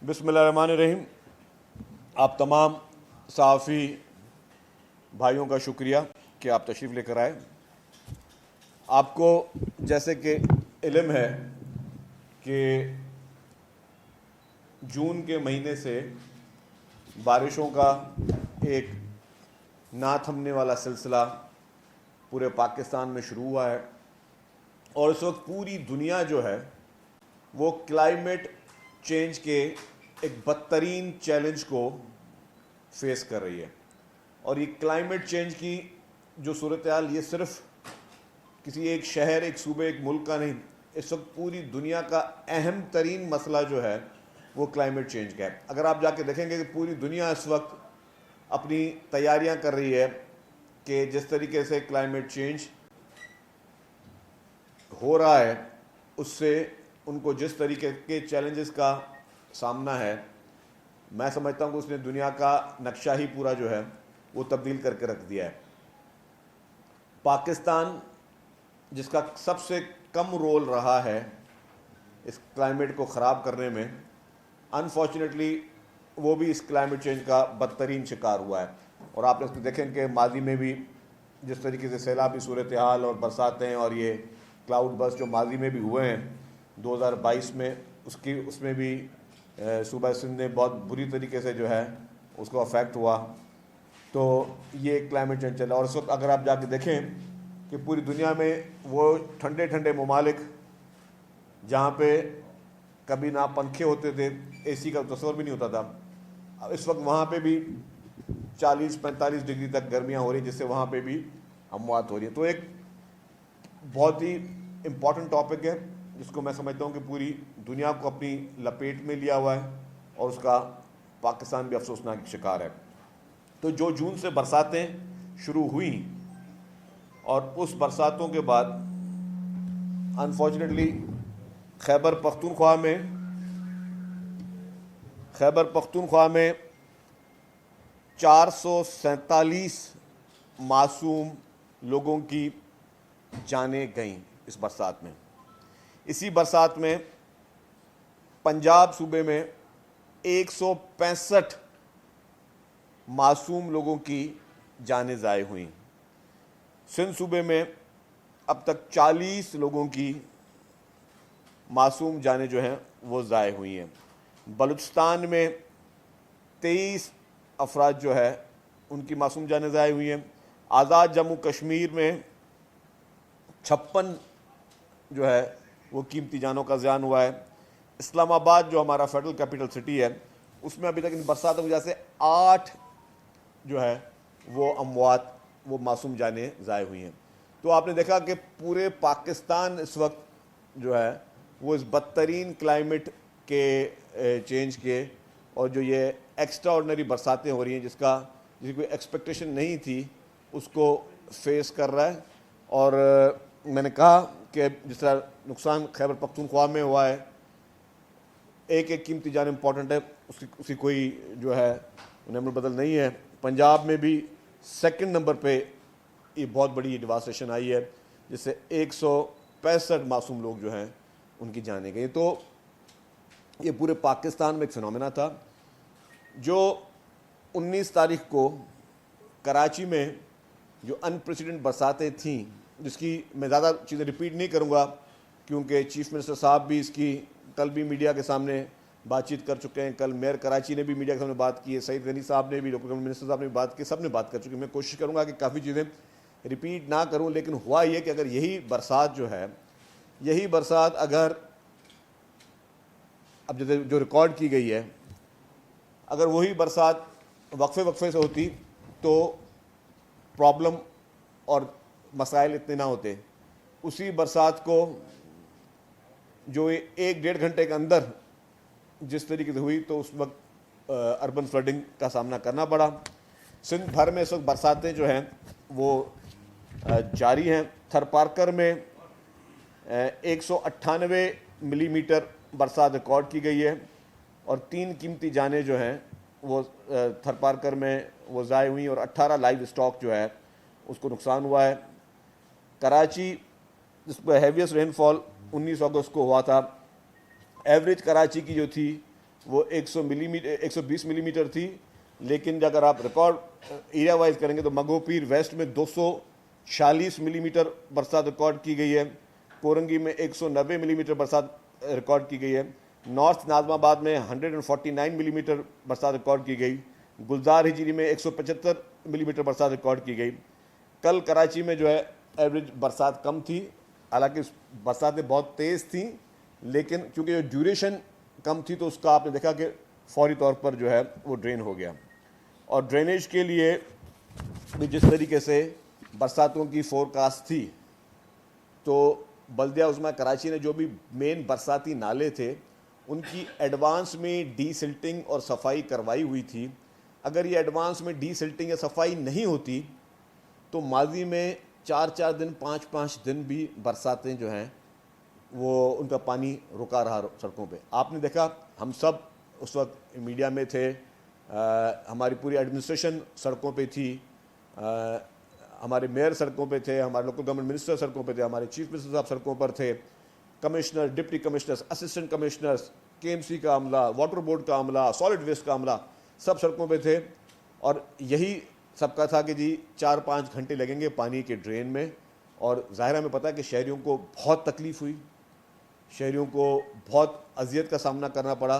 बिस्मिल्लाहिर्रहमानिर्रहीम। आप तमाम सहाफ़ी भाइयों का शुक्रिया कि आप तशरीफ़ लेकर आए। आपको जैसे कि इल्म है कि जून के महीने से बारिशों का एक ना थमने वाला सिलसिला पूरे पाकिस्तान में शुरू हुआ है और इस वक्त पूरी दुनिया जो है वो क्लाइमेट चेंज के एक बदतरीन चैलेंज को फेस कर रही है। और ये क्लाइमेट चेंज की जो सूरत हाल, ये सिर्फ किसी एक शहर, एक सूबे, एक मुल्क का नहीं, इस वक्त पूरी दुनिया का अहम तरीन मसला जो है वो क्लाइमेट चेंज का है। अगर आप जाके देखेंगे कि पूरी दुनिया इस वक्त अपनी तैयारियां कर रही है कि जिस तरीके से क्लाइमेट चेंज हो रहा है उससे उनको जिस तरीके के चैलेंजेस का सामना है, मैं समझता हूँ कि उसने दुनिया का नक्शा ही पूरा जो है वो तब्दील करके रख दिया है। पाकिस्तान, जिसका सबसे कम रोल रहा है इस क्लाइमेट को ख़राब करने में, अनफॉर्चुनेटली वो भी इस क्लाइमेट चेंज का बदतरीन शिकार हुआ है। और आप लोग देखें कि माजी में भी जिस तरीके से सैलाबी सूरत हाल और बरसातें और ये क्लाउड बर्स्ट जो माजी में भी हुए हैं 2022 में, उसमें भी सूबा सिंध ने बहुत बुरी तरीके से जो है उसको अफेक्ट हुआ। तो ये क्लाइमेट चेंज चला। और इस वक्त अगर आप जाके देखें कि पूरी दुनिया में वो ठंडे ठंडे ममालिक जहाँ पे कभी ना पंखे होते थे, एसी का तस्वर भी नहीं होता था, अब इस वक्त वहाँ पे भी 40-45 डिग्री तक गर्मियाँ हो रही, जिससे वहाँ पे भी अमवात हो रही है। तो एक बहुत ही इम्पॉर्टेंट टॉपिक है जिसको मैं समझता हूँ कि पूरी दुनिया को अपनी लपेट में लिया हुआ है और उसका पाकिस्तान भी अफसोसनाक शिकार है। तो जो जून से बरसातें शुरू हुई और उस बरसातों के बाद अनफॉर्चुनेटली खैबर पख्तूनख्वा में 447 मासूम लोगों की जानें गईं इस बरसात में। इसी बरसात में पंजाब सूबे में 165 मासूम लोगों की जानें ज़ाय हुई। सिंध सूबे में अब तक 40 लोगों की मासूम जानें जो हैं वो ज़ाय हुई हैं। बलूचिस्तान में 23 अफराद जो है उनकी मासूम जानें ज़ाय हुई हैं। आज़ाद जम्मू कश्मीर में 56 जो है वो कीमती जानों का ज़ियान हुआ है। इस्लामाबाद जो हमारा फेडरल कैपिटल सिटी है उसमें अभी तक इन बरसातों की वजह से 8 जो है वो अमवात, वो मासूम जानें ज़ाय हुई हैं। तो आपने देखा कि पूरे पाकिस्तान इस वक्त जो है वो इस बदतरीन क्लाइमेट के चेंज के और जो ये एक्स्ट्रा ऑर्डिनरी बरसातें हो रही हैं जिसकी कोई एक्सपेक्टेशन नहीं थी उसको फेस कर रहा है। और मैंने कहा कि जिस तरह नुकसान खैबर पख्तूनख्वा में हुआ है, एक एक कीमती जान इम्पॉर्टेंट है, उसकी कोई जो है नंबर बदल नहीं है। पंजाब में भी सेकंड नंबर पे ये बहुत बड़ी डिवास्टेशन आई है जिससे 165 मासूम लोग जो हैं उनकी जानें गई। तो ये पूरे पाकिस्तान में एक फिनोमेना था। जो 19 तारीख को कराची में जो अनप्रेसिडेंट बरसातें थीं, जिसकी मैं ज़्यादा चीज़ें रिपीट नहीं करूँगा क्योंकि चीफ मिनिस्टर साहब भी इसकी कल भी मीडिया के सामने बातचीत कर चुके हैं। कल मेयर कराची ने भी मीडिया के सामने बात की है, सईद गनी साहब ने भी, लोकल मिनिस्टर साहब ने भी बात की, सब ने बात कर चुके हैं। मैं कोशिश करूँगा कि काफ़ी चीज़ें रिपीट ना करूँ, लेकिन हुआ ये कि अगर यही बरसात जो है, यही बरसात अगर अब जो रिकॉर्ड की गई है, अगर वही बरसात वक्फे से होती तो प्रॉब्लम और मसाइल इतने ना होते। उसी बरसात को जो 1-1.5 घंटे के अंदर जिस तरीके से हुई तो उस वक्त अर्बन फ्लडिंग का सामना करना पड़ा। सिंध भर में इस वक्त बरसातें जो हैं वो जारी हैं। थरपारकर में 198 मिलीमीटर बरसात रिकॉर्ड की गई है और 3 कीमती जानें जो हैं वो थरपारकर में वो ज़ाय हुई और 18 लाइव स्टॉक जो है उसको नुकसान हुआ है। कराची जिस पर हैवीएस्ट रेनफॉल 19 अगस्त को हुआ था, एवरेज कराची की जो थी वो 120 मिलीमीटर थी, लेकिन अगर आप रिकॉर्ड एरिया वाइज करेंगे तो मगोपीर वेस्ट में 240 मिलीमीटर बरसात रिकॉर्ड की गई है, कोरंगी में 190 मिलीमीटर बरसात रिकॉर्ड की गई है, नॉर्थ नाजमाबाद में 149 मिलीमीटर बरसात रिकॉर्ड की गई, गुलजार हिजरी में 175 मिलीमीटर बरसात रिकॉर्ड की गई। कल कराची में जो है एवरेज बरसात कम थी, हालांकि बरसातें बहुत तेज़ थी, लेकिन क्योंकि ड्यूरेशन कम थी तो उसका आपने देखा कि फौरी तौर पर जो है वो ड्रेन हो गया। और ड्रेनेज के लिए भी जिस तरीके से बरसातों की फोरकास्ट थी, तो बल्दिया उस्मा कराची ने जो भी मेन बरसाती नाले थे उनकी एडवांस में डीसिल्टिंग और सफाई करवाई हुई थी। अगर ये एडवांस में डीसिल्टिंग या सफाई नहीं होती तो माजी में 4-4 दिन 5-5 दिन भी बरसातें जो हैं वो उनका पानी रुका रहा सड़कों पे। आपने देखा, हम सब उस वक्त मीडिया में थे, हमारी पूरी एडमिनिस्ट्रेशन सड़कों पे थी, हमारे मेयर सड़कों पे थे, हमारे लोकल गवर्नमेंट मिनिस्टर सड़कों पे थे, हमारे चीफ मिनिस्टर साहब सड़कों पर थे, commissioner, deputy commissioners, assistant commissioners, KMC का अमला, वाटर बोर्ड का अमला, सॉलिड वेस्ट का अमला, सब सड़कों पे थे। और यही सबका था कि जी 4-5 घंटे लगेंगे पानी के ड्रेन में। और ज़ाहिर हमें पता है कि शहरियों को बहुत तकलीफ़ हुई, शहरियों को बहुत अजियत का सामना करना पड़ा,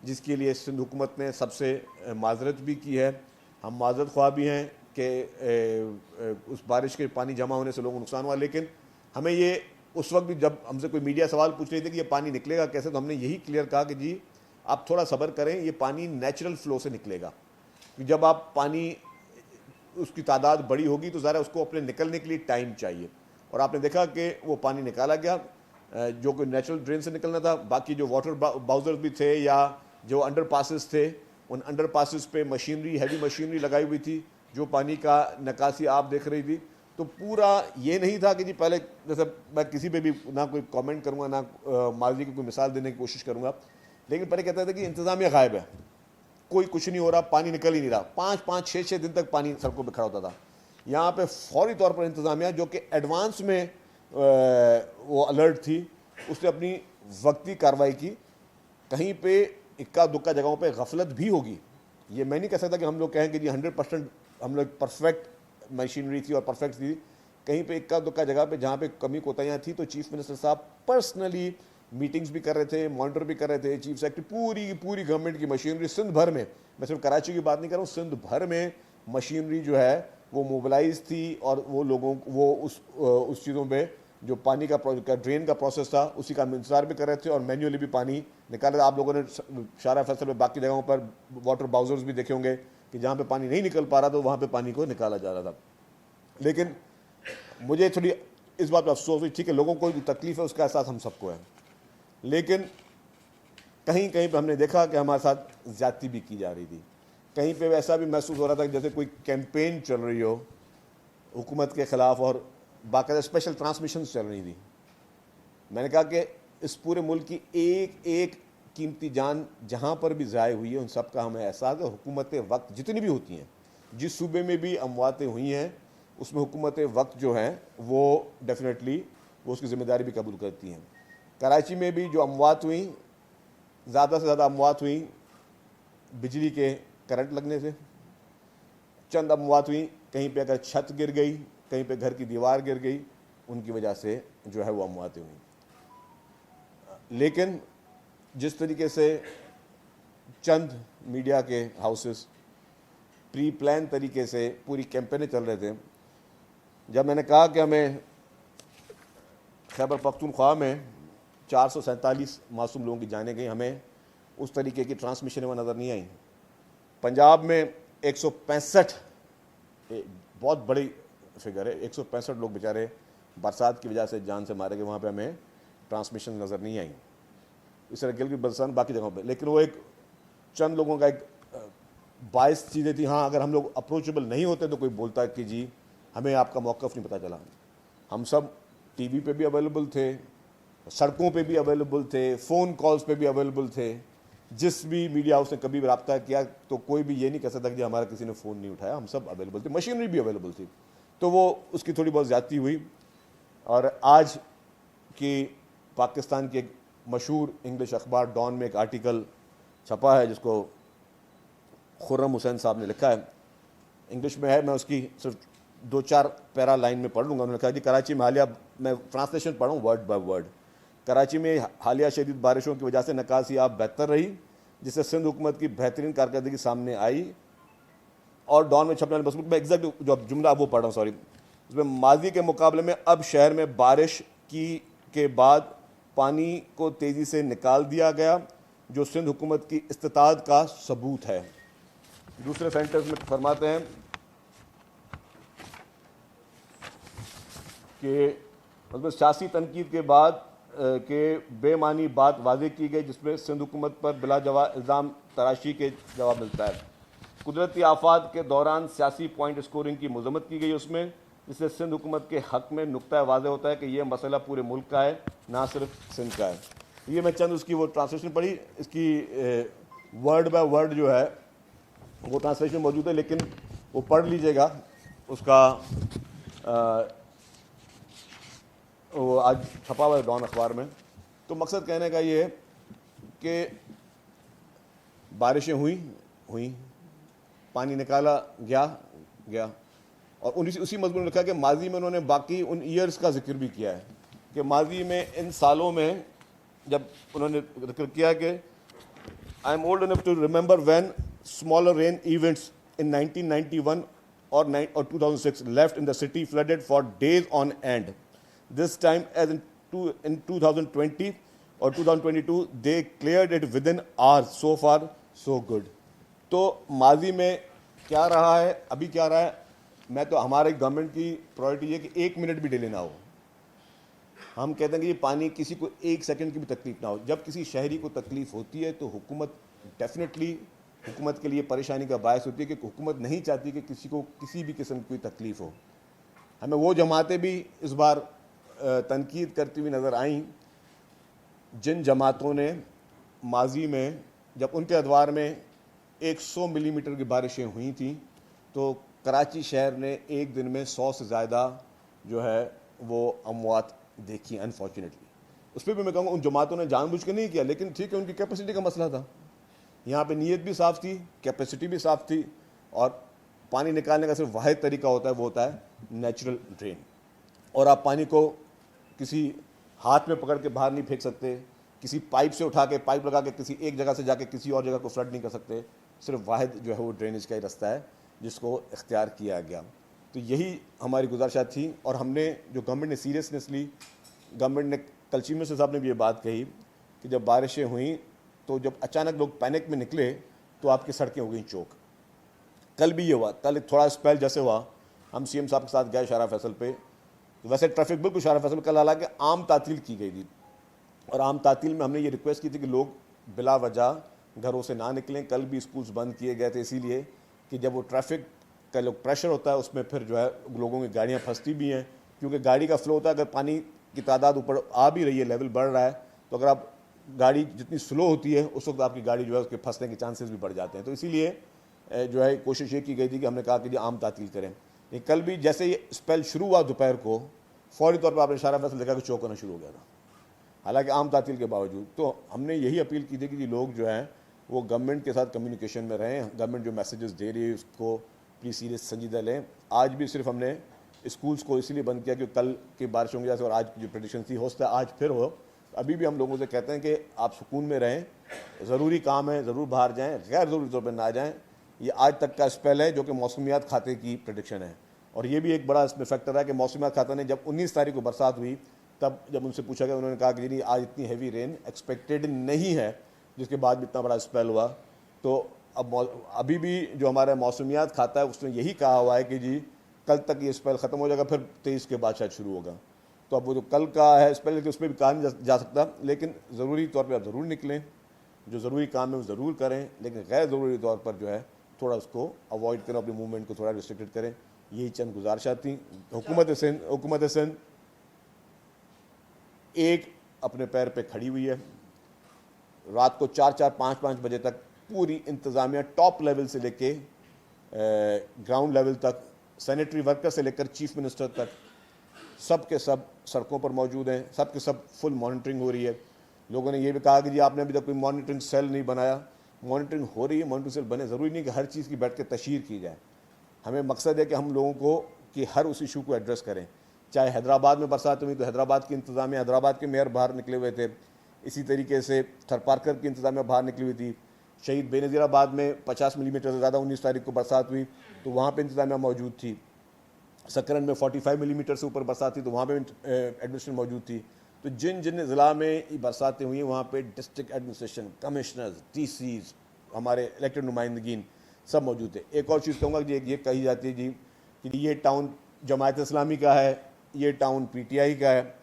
जिसके लिए सिंध हुकूमत ने सबसे माजरत भी की है। हम माजरत ख्वाह भी हैं कि उस बारिश के पानी जमा होने से लोगों को नुकसान हुआ, लेकिन हमें ये उस वक्त भी जब हमसे कोई मीडिया सवाल पूछ रही थी कि ये पानी निकलेगा कैसे, तो हमने यही क्लियर कहा कि जी आप थोड़ा सब्र करें, ये पानी नेचुरल फ्लो से निकलेगा। जब आप पानी उसकी तादाद बड़ी होगी तो ज़रा उसको अपने निकलने के लिए टाइम चाहिए। और आपने देखा कि वो पानी निकाला गया जो कि नेचुरल ड्रेन से निकलना था। बाकी जो वाटर बाउजर्स भी थे या जो अंडर पासिस थे, उन अंडर पासिस पे मशीनरी, हैवी मशीनरी लगाई हुई थी जो पानी का निकासी आप देख रही थी। तो पूरा ये नहीं था कि जी पहले, जैसे मैं किसी पे भी ना कोई कमेंट करूँगा ना माजी की कोई मिसाल देने की कोशिश करूँगा, लेकिन पहले कहता था कि इंतज़ामिया गायब है, कोई कुछ नहीं हो रहा, पानी निकल ही नहीं रहा। 5-5, 6-6 दिन तक पानी सड़कों पे खड़ा होता था। यहाँ पे फौरी तौर पर इंतज़ामिया जो कि एडवांस में वो अलर्ट थी, उसने अपनी वक्ती कार्रवाई की। कहीं पे इक्का दुक्का जगहों पे गफलत भी होगी, ये मैं नहीं कह सकता कि हम लोग कहें कि जी 100% हम लोग परफेक्ट मशीनरी थी और परफेक्ट थी। कहीं पे इक्का दुक्का जगह पे जहाँ पे कमी कोताहियाँ थी तो चीफ मिनिस्टर साहब पर्सनली मीटिंग्स भी कर रहे थे, मॉनिटर भी कर रहे थे, चीफ सेक्रेटरी, पूरी गवर्नमेंट की मशीनरी सिंध भर में, मैं सिर्फ कराची की बात नहीं कर रहा हूँ, सिंध भर में मशीनरी जो है वो मोबिलाइज थी। और वो लोगों वो उस चीज़ों पे जो पानी का ड्रेन का प्रोसेस था उसी का इंतजार भी कर रहे थे और मैन्युअली भी पानी निकाल रहे थे। आप लोगों ने शारा फैसल में बाकी जगहों पर वाटर बाउजर्स भी देखे होंगे कि जहाँ पे पानी नहीं निकल पा रहा तो वहाँ पे पानी को निकाला जा रहा था। लेकिन मुझे थोड़ी इस बात पर अफसोस हुई, ठीक है लोगों को तकलीफ है, उसका एहसास हम सबको है, लेकिन कहीं कहीं पे हमने देखा कि हमारे साथ ज़्यादती भी की जा रही थी। कहीं पे ऐसा भी महसूस हो रहा था कि जैसे कोई कैंपेन चल रही हो हुकूमत के ख़िलाफ़ और बाकायदा स्पेशल ट्रांसमिशन चल रही थी। मैंने कहा कि इस पूरे मुल्क की एक एक कीमती जान जहाँ पर भी ज़ाय हुई है उन सब का हमें एहसास है। हुकूमत वक्त जितनी भी होती हैं, जिस सूबे में भी अमवातें हुई हैं उसमें हुकूमत वक्त जो हैं वो डेफिनेटली वो उसकी ज़िम्मेदारी भी कबूल करती हैं। कराची में भी जो अमवात हुई, ज़्यादा से ज़्यादा अमवात हुई बिजली के करंट लगने से, चंद अमवात हुई कहीं पे अगर छत गिर गई, कहीं पे घर की दीवार गिर गई, उनकी वजह से जो है वो अमवातें हुई। लेकिन जिस तरीके से चंद मीडिया के हाउसेस प्री प्लान तरीके से पूरी कैंपेनें चल रहे थे, जब मैंने कहा कि हमें खैबर पख्तूनख्वा में 447 मासूम लोगों की जानें गई, हमें उस तरीके की ट्रांसमिशन में नज़र नहीं आई। पंजाब में 165, बहुत बड़ी फिगर है, 165 लोग बेचारे बरसात की वजह से जान से मारे गए, वहाँ पे हमें ट्रांसमिशन नज़र नहीं आई। इस तरह गिलगित बल्तिस्तान बाकी जगहों पे, लेकिन वो एक चंद लोगों का एक बाइस चीज़ें थी। हाँ, अगर हम लोग अप्रोचेबल नहीं होते तो कोई बोलता कि जी हमें आपका मौक़िफ़ नहीं पता चला। हम सब टीवी पे भी अवेलेबल थे, सड़कों पे भी अवेलेबल थे, फ़ोन कॉल्स पे भी अवेलेबल थे। जिस भी मीडिया हाउस ने कभी भी रब्ता किया तो कोई भी ये नहीं कह सकता कि हमारा किसी ने फ़ोन नहीं उठाया, हम सब अवेलेबल थे, मशीनरी भी अवेलेबल थी। तो वो उसकी थोड़ी बहुत ज़्यादती हुई। और आज की पाकिस्तान के एक मशहूर इंग्लिश अखबार डॉन में एक आर्टिकल छपा है जिसको खुर्रम हुसैन साहब ने लिखा है, इंग्लिश में है, मैं उसकी सिर्फ 2-4 पैरा लाइन में पढ़ लूँगा। उन्होंने कहा जी कराची में हालिया, मैं ट्रांसलेशन पढ़ूँ वर्ड बाय वर्ड, कराची में हालिया शदीद बारिशों की वजह से निकासी आप बेहतर रही, जिससे सिंध हुकूमत की बेहतरीन कारकर्दगी सामने आई। और डॉन में छपने वाले बस मैं एग्जैक्ट जो जुमला वो पढ़ रहा हूँ, सॉरी, उसमें माजी के मुकाबले में अब शहर में बारिश के बाद पानी को तेज़ी से निकाल दिया गया, जो सिंध हुकूमत की इस्तिताअत का सबूत है। दूसरे सेंटेंस में फरमाते हैं कि मतलब सियासी तनकीद के बाद के बेमानी बात वाज़ेह की गई, जिसमें सिंध हुकूमत पर बिला जवाब इल्ज़ाम तराशी के जवाब मिलता है। कुदरती आफात के दौरान सियासी पॉइंट स्कोरिंग की मजम्मत की गई उसमें, जिससे सिंध हुकूमत के हक़ में नुक्ता वाज़ेह होता है कि यह मसला पूरे मुल्क का है, ना सिर्फ सिंध का है। ये मैं चंद उसकी वो ट्रांसलेशन पढ़ी, इसकी वर्ड बाय वर्ड जो है वो ट्रांसलेशन मौजूद है, लेकिन वो पढ़ लीजिएगा उसका। वो आज छपा हुआ है डॉन अखबार में। तो मकसद कहने का ये है कि बारिशें हुई, पानी निकाला गया, और उसी मजमून में लिखा कि माजी में उन्होंने बाकी उन ईयर्स का जिक्र भी किया है कि माजी में इन सालों में, जब उन्होंने जिक्र किया कि I am old enough to remember when smaller rain events in 1991 or 2006 left in the city flooded for days on end. This time, as in 2020 or 2022, they cleared it within hours. So far, so good. तो माजी में क्या रहा है, अभी क्या रहा है, मैं तो हमारे गवर्नमेंट की प्रायोरिटी है कि 1 मिनट भी डिले ना हो। हम कहते हैं कि ये पानी किसी को 1 सेकंड की भी तकलीफ ना हो। जब किसी शहरी को तकलीफ होती है तो हुकूमत डेफिनेटली हुकूमत के लिए परेशानी का बायस होती है कि हुकूमत नहीं चाहती कि किसी को किसी भी किस्म की कोई तकलीफ हो। हमें वो जमातें भी इस बार तनकीद करती हुई नज़र आईं जिन जमातों ने माजी में, जब उनके अदवार में 100 मिलीमीटर की बारिशें हुई थी, तो कराची शहर ने एक दिन में 100 से ज़्यादा जो है वो अमवात देखी अनफॉर्चुनेटली। उस पर भी मैं कहूँगा उन जमातों ने जानबूझ के नहीं किया, लेकिन ठीक है उनकी कैपेसिटी का मसला था। यहाँ पे नीयत भी साफ़ थी, कैपेसिटी भी साफ़ थी, और पानी निकालने का सिर्फ वाहिद तरीका होता है, वो होता है नेचुरल ड्रेन। और आप पानी को किसी हाथ में पकड़ के बाहर नहीं फेंक सकते, किसी पाइप से उठा के, पाइप लगा के किसी एक जगह से जाके किसी और जगह को फ्लड नहीं कर सकते। सिर्फ वाहिद जो है वो ड्रेनेज का ही रास्ता है जिसको इख्तियार किया गया। तो यही हमारी गुजारिश थी, और हमने जो गवर्नमेंट ने सीरियसनेसली, गवर्नमेंट ने कल चीफ मिनिस्टर साहब ने भी ये बात कही कि जब बारिशें हुई तो जब अचानक लोग पैनिक में निकले तो आपकी सड़कें हो गई चौक। कल भी ये हुआ, कल थोड़ा स्पेल जैसे हुआ, हम सीएम साहब के साथ गए शारा फैसल पे, तो वैसे ट्रैफिक बिल्कुल शारा फैसल कल हालांकि आम तातील की गई थी, और आम तातील में हमने ये रिक्वेस्ट की थी कि लोग बिला वजह घरों से ना निकलें। कल भी स्कूल्स बंद किए गए थे इसीलिए कि जब वो ट्रैफिक का जो प्रेशर होता है उसमें फिर जो है लोगों की गाड़ियाँ फंसती भी हैं, क्योंकि गाड़ी का फ्लो होता है। अगर पानी की तादाद ऊपर आ भी रही है, लेवल बढ़ रहा है, तो अगर आप गाड़ी जितनी स्लो होती है उस वक्त आपकी गाड़ी जो है उसके फंसने के चांसेस भी बढ़ जाते हैं। तो इसीलिए जो है कोशिश ये की गई थी कि हमने कहा कि जी आम तातील करें। लेकिन कल भी जैसे ये स्पेल शुरू हुआ दोपहर को, फौरी तौर पर आपने शारा फैसल देखा कि चौक होना शुरू हो गया था, हालांकि आम तातील के बावजूद। तो हमने यही अपील की थी कि जी लोग जो हैं वो गवर्नमेंट के साथ कम्युनिकेशन में रहें, गवर्नमेंट जो मैसेजेस दे रही है उसको प्लीज़ सीरियस संजीदा लें। आज भी सिर्फ हमने स्कूल्स को इसीलिए बंद किया कि कल की बारिशों की वजह से और आज की जो प्रेडिक्शन थी हो सकता है आज फिर हो। अभी भी हम लोगों से कहते हैं कि आप सुकून में रहें, ज़रूरी काम है ज़रूर बाहर जाएं, गैर ज़रूरी तौर पर ना जाएं। ये आज तक का स्पेल है जो कि मौसमियात खाते की प्रेडिक्शन है, और ये भी एक बड़ा इसमें फैक्टर है कि मौसमियात खाता ने जब 19 तारीख को बरसात हुई तब जब उनसे पूछा गया, उन्होंने कहा कि जी आज इतनी हैवी रेन एक्सपेक्टेड नहीं है, जिसके बाद भी इतना बड़ा स्पेल हुआ। तो अब अभी भी जो हमारा मौसमियात खाता है उसने यही कहा हुआ है कि जी कल तक ये स्पेल ख़त्म हो जाएगा, फिर 23 के बाद शायद शुरू होगा। तो अब वो जो कल का है स्पेल उस पर भी कहा नहीं जा सकता, लेकिन ज़रूरी तौर पे आप ज़रूर निकलें, जो ज़रूरी काम है वो ज़रूर करें, लेकिन गैर ज़रूरी तौर पर जो है थोड़ा उसको अवॉइड करें, अपनी मूवमेंट को थोड़ा रिस्ट्रिक्टेड करें। यही चंद गुजारिशात थी। हुकूमत सिंध एक अपने पैर पे खड़ी हुई है। रात को 4-4, 5-5 बजे तक पूरी इंतज़ामिया टॉप लेवल से लेके ग्राउंड लेवल तक, सैनिटरी वर्कर से लेकर चीफ मिनिस्टर तक, सब के सब सड़कों पर मौजूद हैं, सब के सब फुल मॉनिटरिंग हो रही है। लोगों ने ये भी कहा कि जी आपने अभी तक कोई मॉनिटरिंग सेल नहीं बनाया, मॉनिटरिंग हो रही है, मॉनिटरिंग सेल बने। ज़रूरी नहीं कि हर चीज़ की बैठ के तशहीर की जाए। हमें मकसद है कि हम लोगों को कि हर उस इशू को एड्रेस करें। चाहे हैदराबाद में बरसात हुई तो हैदराबाद की इंतज़ामिया, हैदराबाद के मेयर बाहर निकले हुए थे। इसी तरीके से थरपारकर की इंतज़ामिया बाहर निकली हुई थी। शहीद बेनज़ीराबाद में 50 मिलीमीटर से ज़्यादा 19 तारीख को बरसात हुई तो वहाँ पर इंतज़ामिया मौजूद थी। सकरन में 45 मिलीमीटर से ऊपर बरसात थी तो वहाँ पे एडमिनिस्ट्रेशन मौजूद थी। तो जिन जिन ज़िला में बरसातें हुई वहाँ पे डिस्ट्रिक्ट एडमिनिस्ट्रेशन, कमिश्नर्स, डीसीज, हमारे इलेक्टेड नुमाइंदगीन सब मौजूद थे। एक और चीज़ कहूँगा कि ये कही जाती है जी कि ये टाउन जमायत इस्लामी का है, ये टाउन पीटीआई का है।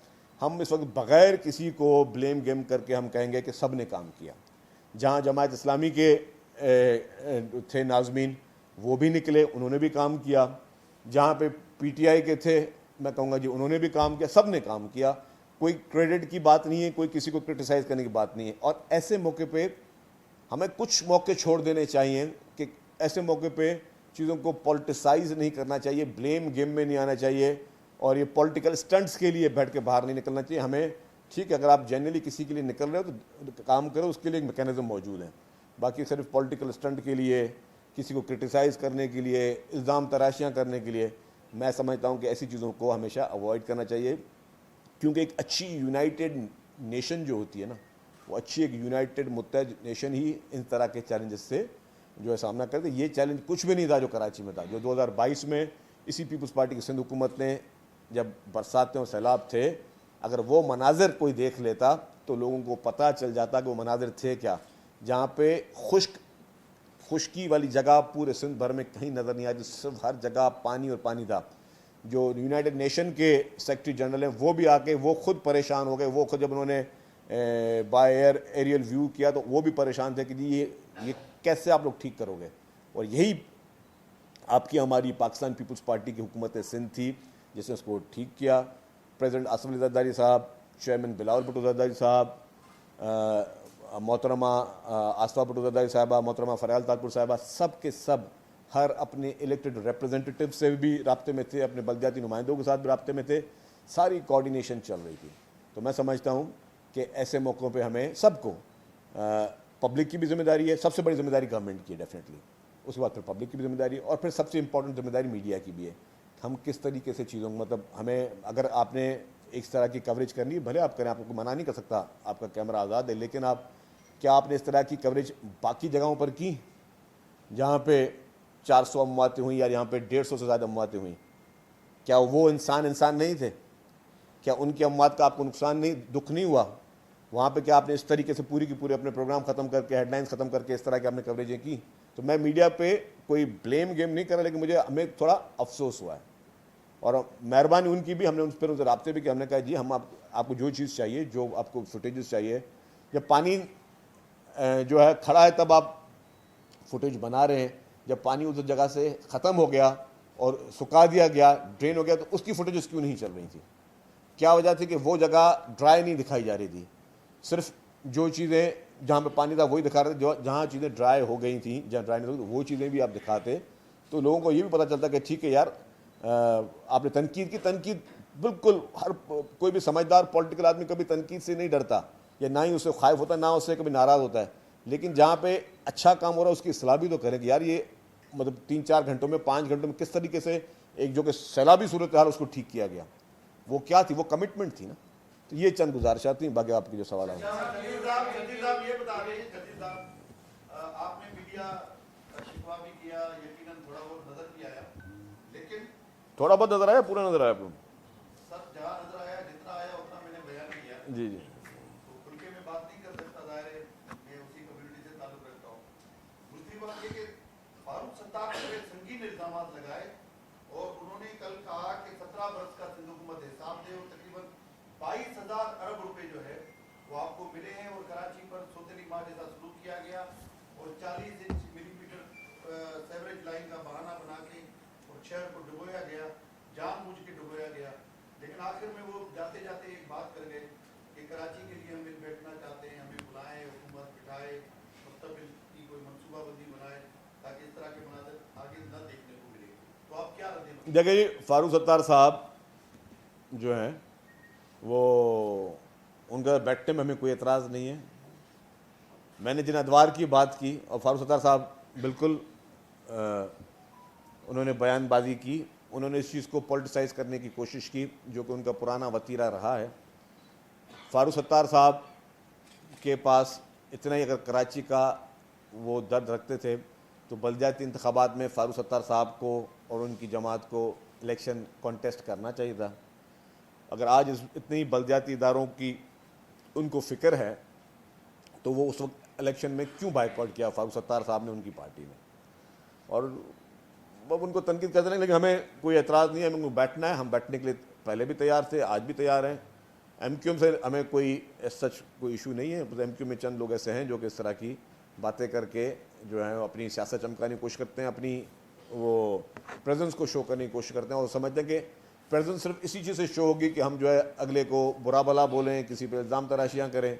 हम इस वक्त बग़ैर किसी को ब्लेम गेम करके हम कहेंगे कि सब ने काम किया। जहाँ जमायत इस्लामी के थे नाज़मीन वो भी निकले, उन्होंने भी काम किया। जहाँ पे पीटीआई के थे मैं कहूँगा जी उन्होंने भी काम किया, सब ने काम किया। कोई क्रेडिट की बात नहीं है, कोई किसी को क्रिटिसाइज़ करने की बात नहीं है। और ऐसे मौके पे हमें कुछ मौके छोड़ देने चाहिए कि ऐसे मौके पे चीज़ों को पॉलिटिसाइज नहीं करना चाहिए, ब्लेम गेम में नहीं आना चाहिए और ये पॉलिटिकल स्टंट्स के लिए बैठ के बाहर नहीं निकलना चाहिए। हमें ठीक है, अगर आप जेन्युइनली किसी के लिए निकल रहे हो तो काम करो, उसके लिए एक मैकेनिज्म मौजूद है। बाकी सिर्फ पॉलिटिकल स्टंट के लिए, किसी को क्रिटिसाइज़ करने के लिए, इल्ज़ाम तराशियाँ करने के लिए मैं समझता हूँ कि ऐसी चीज़ों को हमेशा अवॉइड करना चाहिए। क्योंकि एक अच्छी यूनाइटेड नेशन जो होती है ना, वो अच्छी एक यूनाइटेड मुत्तहद नेशन ही इन तरह के चैलेंजेस से जो है सामना करते। ये चैलेंज कुछ भी नहीं था जो कराची में था, जो 2022 में इसी पीपल्स पार्टी की सिंध हुकूमत ने जब बरसातें और सैलाब थे, अगर वो मनाजिर कोई देख लेता तो लोगों को पता चल जाता कि वो मनाजिर थे क्या। जहाँ पे खुश्की वाली जगह पूरे सिंध भर में कहीं नज़र नहीं आई, सिर्फ हर जगह पानी और पानी था। जो यूनाइटेड नेशन के सेक्रेटरी जनरल हैं वो भी आके वो खुद परेशान हो गए। वो खुद जब उन्होंने बाय एयर एरियल व्यू किया तो वो भी परेशान थे कि जी ये कैसे आप लोग ठीक करोगे। और यही आपकी हमारी पाकिस्तान पीपल्स पार्टी की हुकूमत सिंध थी जिसने उसको ठीक किया। प्रेसिडेंट आसिफ अली जरदारी साहब, चेयरमैन बिलावल भुट्टो जरदारी साहब, मोहतरमा आसफा भुट्टो जरदारी साहबा, मोहतरमा फरयाल ताजपुर साहबा, सब के सब हर अपने इलेक्टेड रिप्रेजेंटेटिव से भी राब्ते में थे, अपने बल्दियाती नुमाइंदों के साथ भी राब्ते में थे। सारी कोऑर्डिनेशन चल रही थी। तो मैं समझता हूँ कि ऐसे मौक़ों पे हमें सबको, पब्लिक की भी जिम्मेदारी है, सबसे बड़ी जिम्मेदारी गवर्नमेंट की है डेफिनेटली, उसके बाद फिर पब्लिक की भी जिम्मेदारी है और फिर सबसे इंपॉर्टेंट जिम्मेदारी मीडिया की भी है। हम किस तरीके से चीज़ों मतलब हमें, अगर आपने इस तरह की कवरेज करनी है भले आप करें, आपको मना नहीं कर सकता, आपका कैमरा आज़ाद है, लेकिन क्या आपने इस तरह की कवरेज बाकी जगहों पर की जहाँ पे 400 अमवातें हुई या यहाँ पे 150 से ज़्यादा अमवातें हुई? क्या वो इंसान नहीं थे? क्या उनकी अमवात का आपको नुकसान नहीं, दुख नहीं हुआ? वहाँ पे क्या आपने इस तरीके से पूरी की पूरी अपने प्रोग्राम ख़त्म करके, हेडलाइंस ख़त्म करके इस तरह की आपने कवरेजें की? तो मैं मीडिया पे कोई ब्लेम गेम नहीं कर रहा, लेकिन हमें थोड़ा अफसोस हुआ है और मेहरबानी उनकी भी, हमने उनसे रब्ते भी किया। हमने कहा जी हम आपको जो चीज़ चाहिए, जो आपको फुटेजेस चाहिए, जब पानी जो है खड़ा है तब आप फुटेज बना रहे हैं, जब पानी उस जगह से ख़त्म हो गया और सुखा दिया गया, ड्रेन हो गया, तो उसकी फुटेजेस क्यों नहीं चल रही थी? क्या वजह थी कि वो जगह ड्राई नहीं दिखाई जा रही थी? सिर्फ जो चीज़ें जहाँ पे पानी था वही दिखा रहे थे, जहाँ चीज़ें ड्राई हो गई थी, जहाँ ड्राई नहीं हो वो चीज़ें भी आप दिखाते तो लोगों को ये भी पता चलता कि ठीक है यार, आपने तनकीद बिल्कुल, हर कोई भी समझदार पॉलिटिकल आदमी कभी तनकीद से नहीं डरता या ना ही उससे ख्वाइफ होता, ना उससे कभी नाराज़ होता है। लेकिन जहाँ पे अच्छा काम हो रहा है उसकी इस्लाह भी तो करें कि यार ये मतलब 3-4 घंटों में, 5 घंटों में किस तरीके से एक जो कि सैलाबी सूरत हाल उसको ठीक किया गया, वो क्या थी, वो कमिटमेंट थी ना। तो ये चंद गुजारिशात थी, बाकी आपके जो सवाल है। थोड़ा बहुत नजर आया, पूरा नजर आया आपको? सब जहाँ नजर आया, जितना आया उतना मैंने बयान किया। जी जी, तो खुल के मैं बात नहीं कर सकता, जाहिर है मैं उसी कम्युनिटी से ताल्लुक रखता हूँ। दूसरी बात ये कि फारूक सत्तार ने संगीन इल्जाम लगाए और उन्होंने कल कहा कि 17 बरस का सिंध हुकूमत हिसाब दे और तकरीबन 22,000 अरब रुपए जो है वो आपको मिले हैं और कराची पर सौतेली मार जैसा सलूक किया गया और 40 इंच मिलीमीटर सेवरेज लाइन का बहाना बना के और शहर को डुबोया गया, जानबूझ के डुबोया गया। लेकिन आखिर में वो जाते जाते एक बात कर गए कि कराची के लिए हम मिल बैठना चाहते हैं, हमें बुलाएं, हुकूमत बिठाए, मुस्तबिल की कोई मनसूबाबंदी बनाए ताकि इस तरह के मनाज़र आगे न देखने को मिले। तो आप क्या रद्द? देखिए, फारूक सत्तार साहब जो हैं वो, उनका बैठने में हमें कोई एतराज़ नहीं है, मैंने जिन अदवार की बात की और फारूक सत्तार साहब बिल्कुल उन्होंने बयानबाजी की, उन्होंने इस चीज़ को पॉलिटिसाइज करने की कोशिश की जो कि उनका पुराना वतीरा रहा है। फारूक सत्तार साहब के पास इतना ही अगर कराची का वो दर्द रखते थे तो बल्दियाती इंतखाबात में फारूक सत्तार साहब को और उनकी जमात को इलेक्शन कॉन्टेस्ट करना चाहिए था। अगर आज इतने ही बल्दियाती इदारों की उनको फ़िक्र है तो वो उस वक्त इलेक्शन में क्यों बाइकआउट किया फारूक सत्तार साहब ने, उनकी पार्टी ने। और अब उनको तनकीद करते नहीं, लेकिन हमें कोई एतराज़ नहीं है, हमें बैठना है, हम बैठने के लिए पहले भी तैयार थे, आज भी तैयार हैं। एमक्यूएम से हमें कोई सच कोई इशू नहीं है। एमक्यूएम में चंद लोग ऐसे हैं जो कि इस तरह की बातें करके जो है अपनी सियासत चमकाने की कोशिश करते हैं, अपनी वो प्रेजेंस को शो करने की कोशिश करते हैं और समझते हैं कि प्रेजेंस सिर्फ इसी चीज़ से शो होगी कि हम जो है अगले को बुरा भला बोलें, किसी पर इल्ज़ाम तराशियाँ करें,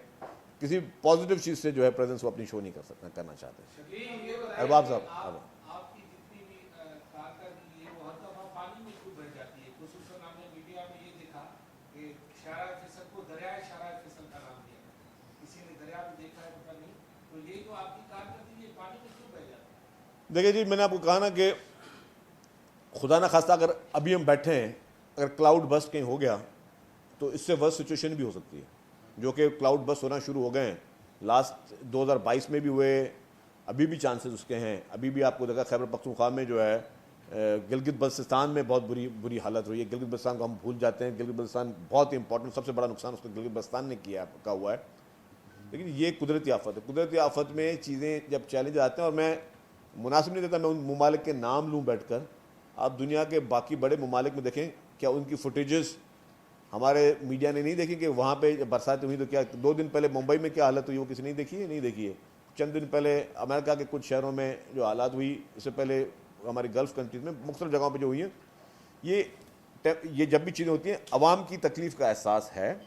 किसी पॉजिटिव चीज़ से जो है प्रेजेंस वो अपनी शो नहीं करना चाहते। अरबाब साहब, देखिए जी, मैंने आपको कहा ना कि खुदा ना खास्ता अगर अभी हम बैठे हैं, अगर क्लाउड बस्ट कहीं हो गया तो इससे वर्स्ट सिचुएशन भी हो सकती है, जो कि क्लाउड बस्ट होना शुरू हो गए हैं। लास्ट 2022 में भी हुए, अभी भी चांसेस उसके हैं। अभी भी आपको देखा खैबर पख्तूनख्वा में जो है गिलगित बल्तिस्तान में बहुत बुरी हालत हुई है। गिलगित बल्तिस्तान को हम भूल जाते हैं, गिलगित बल्तिस्तान बहुत ही इंपॉर्टेंट, सबसे बड़ा नुकसान उसको गिलगित बल्तिस्तान ने का हुआ है। लेकिन ये कुदरती आफत है। कुदरती आफत में चीज़ें जब चैलेंज आते हैं, और मैं मुनासिब नहीं देता मैं उन ममालिक के नाम लूँ बैठकर, आप दुनिया के बाकी बड़े ममालिक में देखें, क्या उनकी फुटेजेस हमारे मीडिया ने नहीं देखी कि वहाँ पे जब बरसात हुई तो क्या 2 दिन पहले मुंबई में क्या हालत हुई, वो किसी ने देखी है? नहीं देखी है। चंद दिन पहले अमेरिका के कुछ शहरों में जो हालात हुई, इससे पहले हमारी गल्फ़ कंट्रीज़ में मुख्तलिफ जगहों पर जो हुई है, ये जब भी चीज़ें होती हैं अवाम की तकलीफ़ का एहसास है।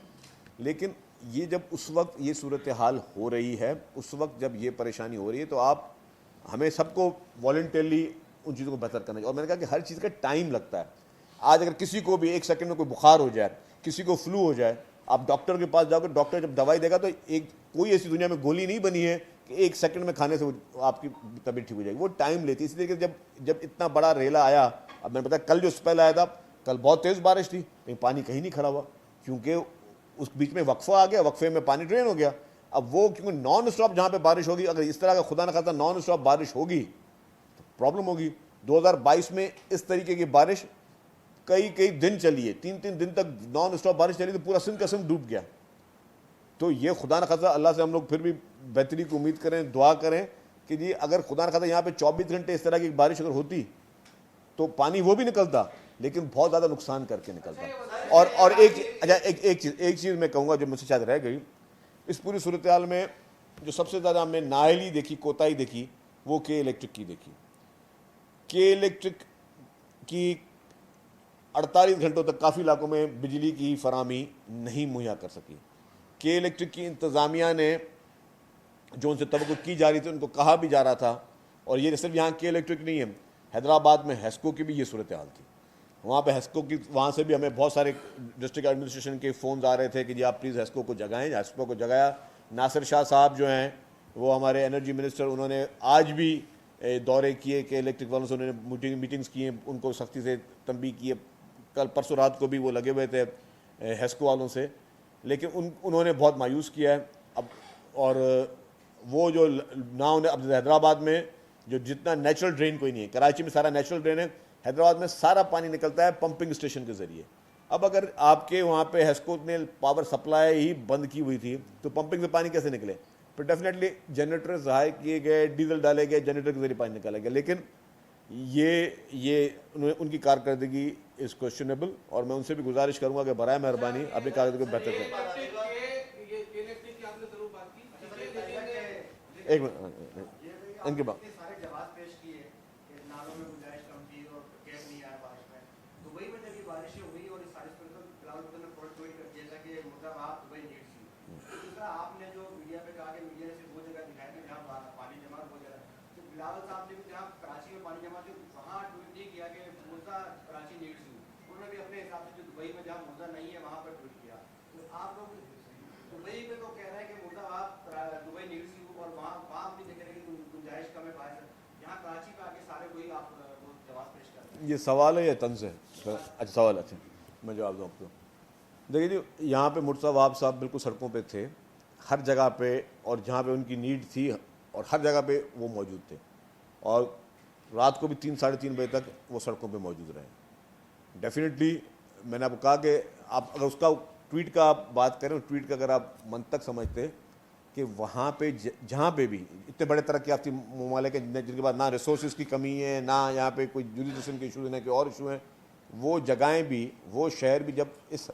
लेकिन ये जब उस वक्त ये सूरत हाल हो रही है, उस वक्त जब ये परेशानी हो रही है, तो आप हमें सबको वॉलंटरली उन चीज़ों को बेहतर करना चाहिए। और मैंने कहा कि हर चीज़ का टाइम लगता है। आज अगर किसी को भी 1 सेकंड में कोई बुखार हो जाए, किसी को फ्लू हो जाए, आप डॉक्टर के पास जाओगे, डॉक्टर जब दवाई देगा तो कोई ऐसी दुनिया में गोली नहीं बनी है कि 1 सेकंड में खाने से आपकी तबीयत ठीक हो जाएगी। वो टाइम लेती है। इसलिए कि जब इतना बड़ा रेला आया, अब मैंने बताया कल जो स्पेल आया था, कल बहुत तेज़ बारिश थी, लेकिन पानी कहीं नहीं खड़ा हुआ, क्योंकि उस बीच में वक्फा आ गया, वक्फे में पानी ड्रेन हो गया। अब वो क्योंकि नॉन स्टॉप जहाँ पे बारिश होगी, अगर इस तरह का खुदा न खास्ता नॉन स्टॉप बारिश होगी तो प्रॉब्लम होगी। 2022 में इस तरीके की बारिश कई दिन चली है, 3 दिन तक नॉन स्टॉप बारिश चली, तो पूरा सिंध का सिंध डूब गया। तो ये खुदा न खास्ता अल्लाह से हम लोग फिर भी बेहतरी की उम्मीद करें, दुआ करें कि जी अगर खुदा न खास्ता यहाँ पे 24 घंटे इस तरह की बारिश अगर होती तो पानी वो भी निकलता, लेकिन बहुत ज़्यादा नुकसान करके निकलता। और एक चीज़ मैं कहूँगा जो मुझसे शायद रह गई, इस पूरी सूरत हाल में जो सबसे ज़्यादा हमने नाअहली देखी, कोताही देखी, वो के इलेक्ट्रिक की देखी। के इलेक्ट्रिक की 48 घंटों तक काफ़ी इलाकों में बिजली की फराहमी नहीं मुहैया कर सकी। के इलेक्ट्रिक की इंतज़ामिया ने जो उनसे तवक्को की जा रही थी, उनको कहा भी जा रहा था, और ये सिर्फ यहाँ के इलेक्ट्रिक नहीं है, हैदराबाद में हेस्को की भी ये सूरत हाल थी। वहाँ पे हेस्को की, वहाँ से भी हमें बहुत सारे डिस्ट्रिक्ट एडमिनिस्ट्रेशन के फ़ोन आ रहे थे कि जी आप प्लीज़ हेस्को को जगाएं। हेस्को को जगाया। नासिर शाह साहब जो हैं वो हमारे एनर्जी मिनिस्टर, उन्होंने आज भी दौरे किए कि इलेक्ट्रिक वालों से उन्होंने मीटिंग्स की हैं, उनको सख्ती से तंबीह की है। कल परसों रात को भी वो लगे हुए थे हेस्को वालों से, लेकिन उन्होंने बहुत मायूस किया है। अब और वो जो ना उन्हें अब हैदराबाद में जो जितना नेचुरल ड्रेन कोई नहीं है, कराची में सारा नेचुरल ड्रेन है, हैदराबाद में सारा पानी निकलता है पंपिंग स्टेशन के ज़रिए। अब अगर आपके वहाँ पे हेस्को ने पावर सप्लाई ही बंद की हुई थी तो पंपिंग से पानी कैसे निकले? फिर डेफिनेटली जनरेटर सहाय किए गए, डीजल डाले गए, जनरेटर के जरिए पानी निकाला गया। लेकिन ये उनकी कारकर्दगी इज़ क्वेश्चनेबल, और मैं उनसे भी गुजारिश करूँगा कि बराए मेहरबानी अपनी कारकर्दगी को बेहतर करें। एक मिनट, इनके बाद यहाँ कराची में आके सारे वही आप वो जवाब पेश कर रहे हैं। ये सवाल है या तंज है? अच्छा सवाल, अच्छा मैं जवाब दूँ आपको। देखिए जी, यहाँ पे मुर्तज़ा वहाब साहब बिल्कुल सड़कों पे थे, हर जगह पे, और जहाँ पे उनकी नीड थी और हर जगह पे वो मौजूद थे, और रात को भी 3 साढ़े 3 बजे तक वो सड़कों पे मौजूद रहे। डेफिनेटली मैंने आपको कहा कि आप अगर उसका ट्वीट का आप बात करें, ट्वीट का अगर आप मंतक समझते कि वहाँ पे जहाँ पे भी इतने बड़े तरक्की याफ्ती ममालिक हैं जिनके पास ना रिसोर्स की कमी है, ना यहाँ पे कोई जुडिशन के इशू है, ना कोई और इशू हैं, वो जगहें भी, वो शहर भी जब इस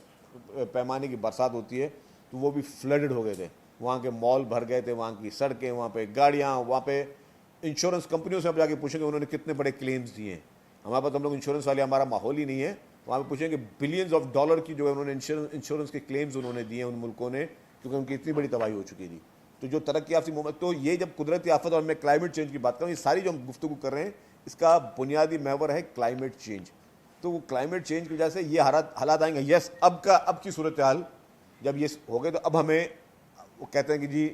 पैमाने की बरसात होती है तो वो भी फ्लडेड हो गए थे। वहाँ के मॉल भर गए थे, वहाँ की सड़कें, वहाँ पे गाड़ियाँ, वहाँ पे इंश्योरेंस कंपनियों से आप जाके पूछेंगे उन्होंने कितने बड़े क्लेम्स दिए हैं। हमारे पास हम लोग इंश्योरेंस वाले, हमारा माहौल ही नहीं है। वहाँ पे पूछेंगे बिलियंस ऑफ डॉलर की जो है उन्होंने इंश्योरेंस के क्लेम्स उन्होंने दिए उन मुल्कों ने, क्योंकि उनकी इतनी बड़ी तबाही हो चुकी थी। तो जो तरक्की याफ्ती मोहम्मद, तो ये जब कुदरती आफत और मैं क्लाइमेट चेंज की बात करूँ, ये सारी जो हम गुफ्तगू कर रहे हैं इसका बुनियादी महवर है क्लाइमेट चेंज। तो वो क्लाइमेट चेंज की वजह से ये हालात आएंगे। यस, अब की सूरत हाल जब ये हो गए तो अब हमें, वो कहते हैं कि जी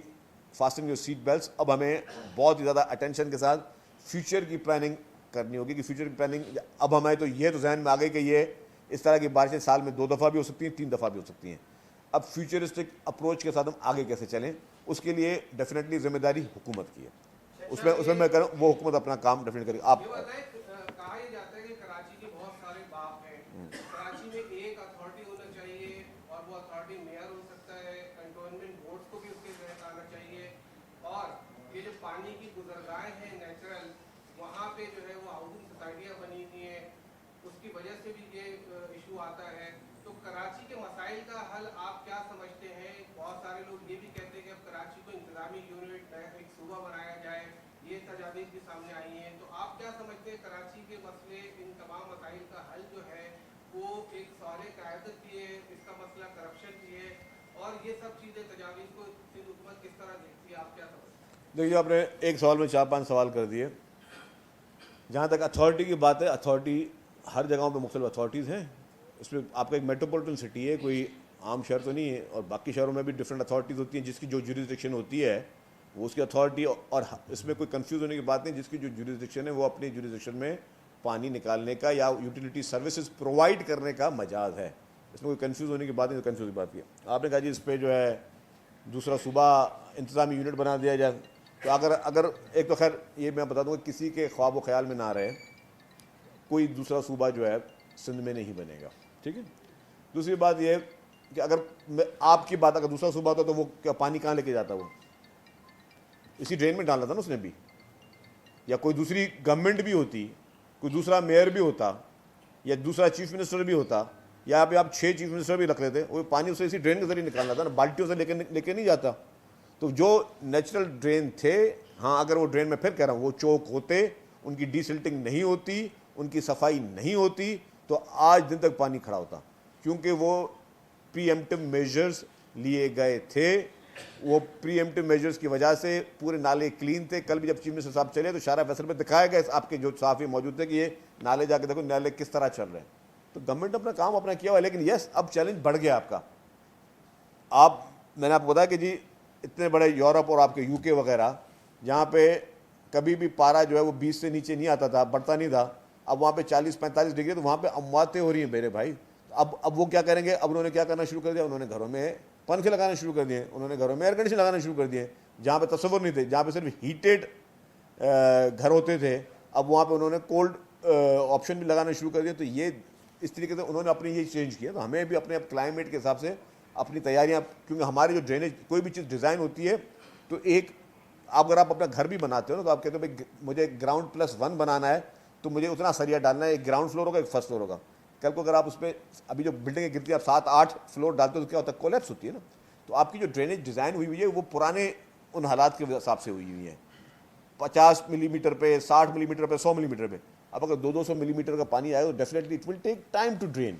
फास्टन योर सीट बेल्ट्स, अब हमें बहुत ही ज़्यादा अटेंशन के साथ फ्यूचर की प्लानिंग करनी होगी। कि फ्यूचर की प्लानिंग अब हमें तो ये तो जहन में आ गई कि ये इस तरह की बारिशें साल में 2 दफ़ा भी हो सकती हैं, 3 दफ़ा भी हो सकती हैं। अब फ्यूचरिस्टिक अप्रोच के साथ हम आगे कैसे चलें, उसके लिए डेफिनेटली जिम्मेदारी हुकूमत की है। उसमें मैं कह रहा हूँ वो हुकूमत अपना काम डेफिनेट करेगी। आप कहा यह जाता है कि कराची के बहुत सारे बाप हैं, कराची में एक अथॉरिटी होना चाहिए और वो अथॉरिटी मेयर हो सकता है, कंटोनमेंट बोर्ड्स को भी उसके तहत आना चाहिए, और ये जो पानी की गुजरगाहें हैं नेचुरल, वहाँ पे जो है वो हाउसिंग सोसाइटियाँ बनी हुई हैं, उसकी वजह से भी ये इशू आता है। तो कराची के मसाइल का हल आप क्या समझते हैं? बहुत सारे लोग ये भी कहते हैं कि अब कराची को इंतजामी यूनिट एक सूबा बनाया जाए, ये तजावीज़ भी सामने आई हैं। तो आप क्या समझते हैं कराची के मसले, इन तमाम मसाइल का हल जो है वो एक सवाल क़यादत भी है, इसका मसला करप्शन भी है, और ये सब चीज़ें तजावीज़ को सिंध हुकूमत किस तरह देखती है, आप क्या समझते हैं? देखिए, आपने एक सवाल में 4-5 सवाल कर दिए। जहाँ तक अथॉरिटी की बात है, अथॉरिटी हर जगहों पे मुख्तलिफ अथॉरिटीज़ हैं। इसमें आपका एक मेट्रोपॉलिटन सिटी है, कोई आम शहर तो नहीं है, और बाकी शहरों में भी डिफरेंट अथॉरिटीज़ होती हैं जिसकी जो जुरिसडिक्शन होती है वो उसकी अथॉरिटी, और इसमें कोई कंफ्यूज होने की बात नहीं, जिसकी जो जुरिसडिक्शन है वो अपनी जुरिसडिक्शन में पानी निकालने का या यूटिलिटी सर्विसेज प्रोवाइड करने का मजाज है। इसमें कोई कंफ्यूज होने की बात नहीं, तो कंफ्यूज की बात की आपने कहा जी इस पर जो है दूसरा सूबा इंतजामी यूनिट बना दिया जाए। तो अगर एक तो खैर ये मैं बता दूँगा, किसी के ख्वाब व ख्याल में ना रहे, कोई दूसरा सूबा जो है सिंध में नहीं बनेगा, ठीक है। दूसरी बात यह कि अगर आपकी बात, अगर दूसरा सूबा होता तो वो क्या पानी कहाँ लेके जाता, वो इसी ड्रेन में डालना था ना उसने भी, या कोई दूसरी गवर्नमेंट भी होती, कोई दूसरा मेयर भी होता, या दूसरा चीफ मिनिस्टर भी होता, या यहाँ पे आप 6 चीफ मिनिस्टर भी रख लेते, वो पानी उसे इसी ड्रेन के जरिए निकालना था ना, बाल्टियों से लेके नहीं जाता। तो जो नेचुरल ड्रेन थे, हाँ अगर वो ड्रेन में फिर कह रहा हूँ वो चौक होते, उनकी डिसिल्टिंग नहीं होती, उनकी सफाई नहीं होती, तो आज दिन तक पानी खड़ा होता, क्योंकि वो प्रीएम्प्टिव मेजर्स लिए गए थे। वो प्रीएम्प्टिव मेजर्स की वजह से पूरे नाले क्लीन थे। कल भी जब चीफ मिनिस्टर साहब चले तो शारा फैसल में दिखाया गया, आपके जो सहाफ़ी मौजूद थे, कि ये नाले जाके देखो नाले किस तरह चल रहे हैं। तो गवर्नमेंट अपना काम अपना किया हुआ है, लेकिन यस अब चैलेंज बढ़ गया आपका। मैंने आपको बताया कि जी इतने बड़े यूरोप और आपके यूके वगैरह, जहाँ पे कभी भी पारा जो है वो 20 से नीचे नहीं आता था, बढ़ता नहीं था, अब वहाँ पे 40-45 डिग्री, तो वहाँ पे अमवातें हो रही हैं मेरे भाई। अब वो क्या करेंगे, अब उन्होंने क्या करना शुरू कर दिया, उन्होंने घरों में पंखे लगाना शुरू कर दिए, उन्होंने घरों में एयर कंडीशन लगाना शुरू कर दिए, जहाँ पे तस्वुर नहीं थे, जहाँ पे सिर्फ हीटेड घर होते थे, अब वहाँ पे उन्होंने कोल्ड ऑप्शन भी लगाना शुरू कर दिया। तो ये इस तरीके से उन्होंने अपनी ये चेंज किया। तो हमें भी अपने क्लाइमेट के हिसाब से अपनी तैयारियाँ, क्योंकि हमारी जो ड्रेनेज कोई भी चीज़ डिज़ाइन होती है, तो अगर आप अपना घर भी बनाते हो ना, तो आप कहते हो भाई मुझे ग्राउंड +1 बनाना है, तो मुझे उतना सरिया डालना है, एक ग्राउंड फ्लोर होगा, एक फर्स्ट फ्लोर होगा। कल को अगर आप उस पर अभी जो बिल्डिंग गिरती है, आप 7-8 फ्लोर डालते हो तो क्या होता है, कोलैप्स होती है ना। तो आपकी जो ड्रेनेज डिज़ाइन हुई है वो पुराने उन हालात के हिसाब से हुई है, 50 मिलीमीटर पे, 60 मिलीमीटर पे, 100 मिलीमीटर पे। अब अगर 200-200 मिलीमीटर का पानी आएगा तो definitely it will take time to drain.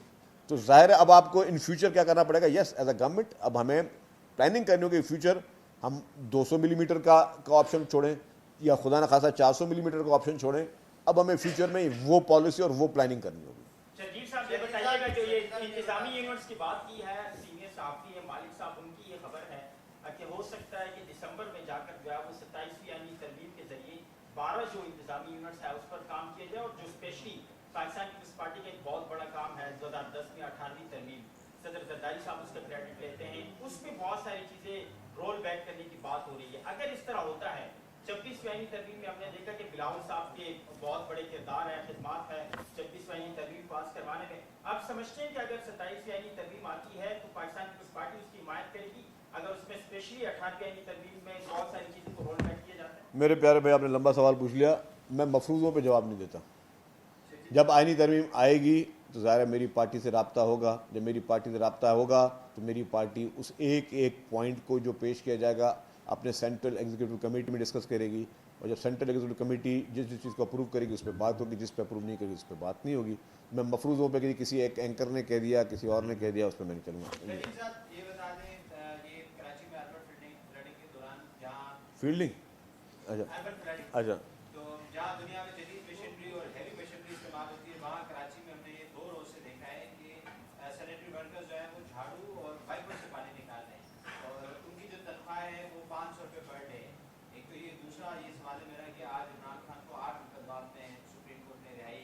तो जाहिर है अब आपको इन फ्यूचर क्या करना पड़ेगा, यस एज अ गवर्नमेंट अब हमें प्लानिंग करनी होगी फ्यूचर, हम 200 मिलीमीटर का ऑप्शन छोड़ें, या खुदा न खासा 400 मिलीमीटर का ऑप्शन छोड़ें। अब हमें फ्यूचर में वो पॉलिसी और वो प्लानिंग करनी होगी। शकील साहब ये बताइएगा, जो ये इंतजामी यूनिट्स की बात की है, सीनियर सहाफ़ी है मालिक साहब, उनकी ये खबर है कि हो सकता है कि दिसंबर में जाकर जो है वो 27वीं यानी तरमीम के जरिए 12 जो इंतजामी यूनिट्स है उस पर काम किया जाए, और जो स्पेशली पाकिस्तान पीपल्स पार्टी का एक बहुत बड़ा काम है 2010 में 18वीं तरमीम, सदर जरदारी साहब उसका क्रेडिट लेते हैं, उसमें बहुत सारी चीज़ें रोल बैक करने की बात हो रही है। अगर इस तरह होता है, 26वीं तरमीम में हमने देखा कि बिलावल साहब के बहुत बड़े किरदार है, खिदमात है 26वीं तरमीम पास करवाने में। आप समझते हैं कि अगर 27वीं तरमीम आती है तो पाकिस्तान पीपल्स पार्टी उसकी हिमायत करेगी, अगर उसमें स्पेशली 18वीं तरमीम में बहुत सारी चीज़ों को रोल बैक किया जाता है? मेरे प्यारे भाई, आपने लंबा सवाल पूछ लिया, मैं मफरूज़ों पे जवाब नहीं देता। जब आईनी तरमीम आएगी तो ज़ाहिर है मेरी पार्टी से रब्ता होगा, जब मेरी पार्टी से रब्ता होगा तो मेरी पार्टी उस एक एक पॉइंट को जो पेश किया जाएगा अपने सेंट्रल एग्जीक्यूटिव कमेटी में डिस्कस करेगी, और जब सेंट्रल एग्जीक्यूटिव कमेटी जिस जिस चीज़ को अप्रूव करेगी उस पर बात होगी, जिस पर अप्रूव नहीं करेगी उस पर बात नहीं होगी। मैं मफरूज़ों पे किसी एक एंकर ने कह दिया, किसी और ने कह दिया, उस पर मैं नहीं चलूँगा। फील्डिंग, अच्छा अच्छा, तो जहाँ दुनिया में जदीद मशीनरी और हैवी मशीनरी इस्तेमाल होती है, वहाँ कराची में हमने ये 2 रोज से देखा है कि सैनिटरी वर्कर्स जो है वो झाड़ू और वाइपर से पानी निकाल रहे हैं, और उनकी जो तनख्वाह है वो 500 रुपये पर डे। एक तो ये, दूसरा ये सवाल है मेरा कि आज इमरान खान को 8 मुकदमात में सुप्रीम कोर्ट ने रिहाई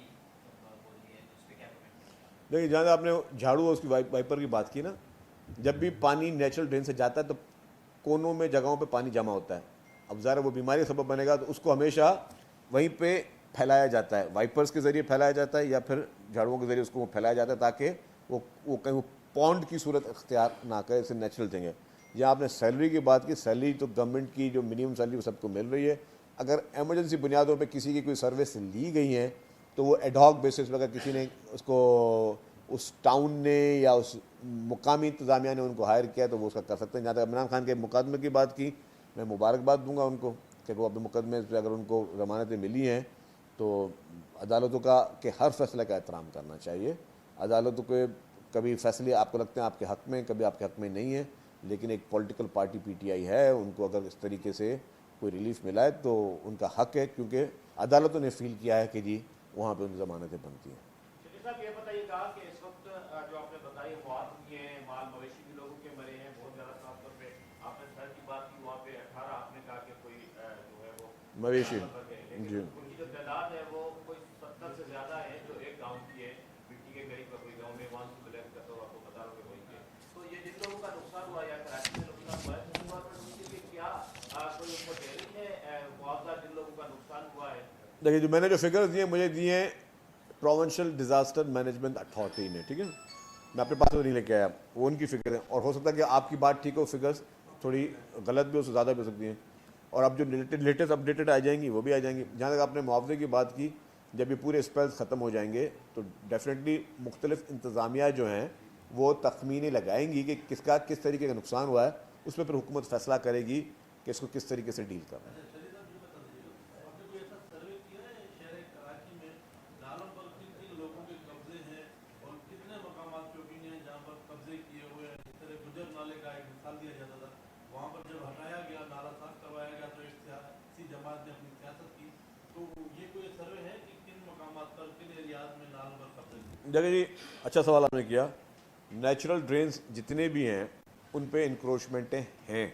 बोल दी है, तो उस पर क्या कमेंट करेंगे? देखिए, जहाँ आपने झाड़ू और उसकी वाइपर की बात की ना, जब भी पानी नेचुरल ड्रेन से जाता है तो कोनों में जगहों पे पानी जमा होता है। अब ज़रा वो बीमारी सबब बनेगा तो उसको हमेशा वहीं पे फैलाया जाता है, वाइपर्स के ज़रिए फैलाया जाता है या फिर झाड़ुओं के ज़रिए उसको फैलाया जाता है, ताकि वो कहीं वो पॉन्ड की सूरत अख्तियार ना करे। इससे नेचुरल थिंग है। जहाँ आपने सैलरी की बात की, सैलरी तो गवर्नमेंट की जो मिनिमम सैलरी वो सबको मिल रही है। अगर एमरजेंसी बुनियादों पर किसी की कोई सर्विस ली गई है तो वो एडहॉक बेसिस पर, अगर किसी ने उसको उस टाउन ने या उस मुकामी इंतज़ामिया ने उनको हायर किया तो वो उसका कर सकते हैं। जहाँ तक इमरान खान के मुकदमे की बात की, मैं मुबारकबाद दूंगा उनको कि वो अपने मुकदमे से अगर उनको ज़मानतें मिली हैं तो अदालतों के हर फैसले का एहतराम करना चाहिए। अदालतों के कभी फैसले आपको लगते हैं आपके हक़ में, कभी आपके हक़ में नहीं है, लेकिन एक पॉलिटिकल पार्टी PTI है, उनको अगर इस तरीके से कोई रिलीफ मिला है तो उनका हक़ है, क्योंकि अदालतों ने फील किया है कि जी वहाँ पर उन ज़मानतें बनती हैं। साहब ये बताइएगा कि इस वक्त जो आपने बताई मौत हुई है, माल मवेशी भी लोगों के मरे हैं बहुत ज़्यादा, खासतौर पे आपने सर की बात की, वहाँ पे 18 आपने कहा कि कोई जो है वो मवेशी जी, उनकी जो तादाद है वो कोई 70 से ज़्यादा है जो एक गाँव की है, मिट्टी के करीब का कोई गाँव में, वहाँ से ब्लैक का तो आपको बता रहा हूँ वही है। तो ये जिन लोगों का नुकसान हुआ या कराची में नुकसान हुआ है, तो वहाँ पर उनके लिए क्या कोई उनको दे रही है मुआवजा जिन लोगों का नुकसान हुआ है? देखिए, जो मैंने जो फिगर्स दिए मुझे दिए प्रोविंशियल डिज़ास्टर मैनेजमेंट अथॉरिटी ने, ठीक है, मैं अपने पास तो नहीं लेके आया, वो उनकी फिगर है, और हो सकता है कि आपकी बात ठीक हो, फिगर्स थोड़ी गलत भी हो, उससे ज़्यादा भी हो सकती हैं, और अब जो लेटेस्ट अपडेटेड आ जाएंगी वो भी आ जाएंगी। जहाँ तक आपने मुआवजे की बात की, जब ये पूरे स्पेल्स ख़त्म हो जाएंगे तो डेफिनेटली मुख्तलिफ इंतज़ामिया जो हैं वो तखमीने लगाएंगी कि किसका किस तरीके का नुकसान हुआ है, उस पर फिर हुकूमत फ़ैसला करेगी कि इसको किस तरीके से डील करना है। देखिए जी, अच्छा सवाल आपने किया। नेचुरल ड्रेन्स जितने भी हैं उन पे इंक्रोचमेंटें हैं,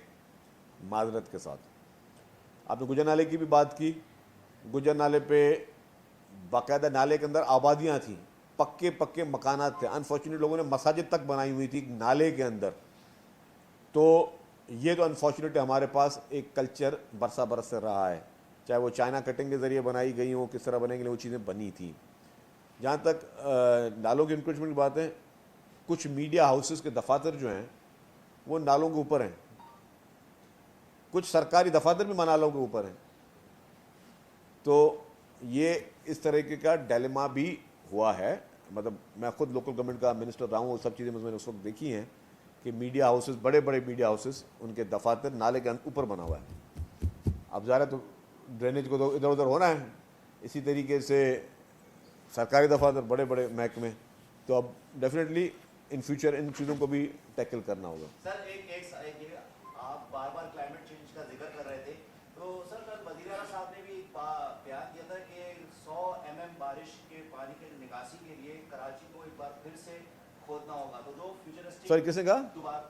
माजरत के साथ। आपने गुजर नाले की भी बात की, गुजर नाले पे बाकायदा नाले के अंदर आबादियाँ थीं, पक्के पक्के मकानात थे, अनफॉर्चुनेट लोगों ने मसाजिद तक बनाई हुई थी नाले के अंदर। तो ये तो अनफॉर्चुनेटली हमारे पास एक कल्चर बरसा बरस से रहा है, चाहे वो चाइना कटिंग के ज़रिए बनाई गई हो, किस तरह बनेंगे, वो चीज़ें बनी थी। जहाँ तक नालों के इंक्रोचमेंट की बात है, कुछ मीडिया हाउसेस के दफातर जो हैं वो नालों के ऊपर हैं, कुछ सरकारी दफातर भी नालों के ऊपर हैं। तो ये इस तरीके का डायलेमा भी हुआ है। मतलब मैं खुद लोकल गवर्नमेंट का मिनिस्टर रहा हूँ, वो सब चीज़ें मैंने उस वक्त देखी हैं कि मीडिया हाउसेस, बड़े बड़े मीडिया हाउसेस, उनके दफातर नाले के ऊपर बना हुआ है। अब ज़ाहिर है तो ड्रेनेज को तो इधर उधर होना है, इसी तरीके से सरकारी दफातर, बड़े बड़े महकमे, तो अब डेफिनेटली इन फ्यूचर इन चीज़ों को भी टैकल करना होगा। सर आप बार बार क्लाइमेट चेंज का जिक्र कर रहे थे, तो सर कल वज़ीर आला साहब ने भी बयान दिया था कि 100 mm बारिश के पानी के निकासी के लिए कराची को एक बार फिर से खोदना होगा। तो जो फ्यूचरिस्टिक, सॉरी किसने कहा?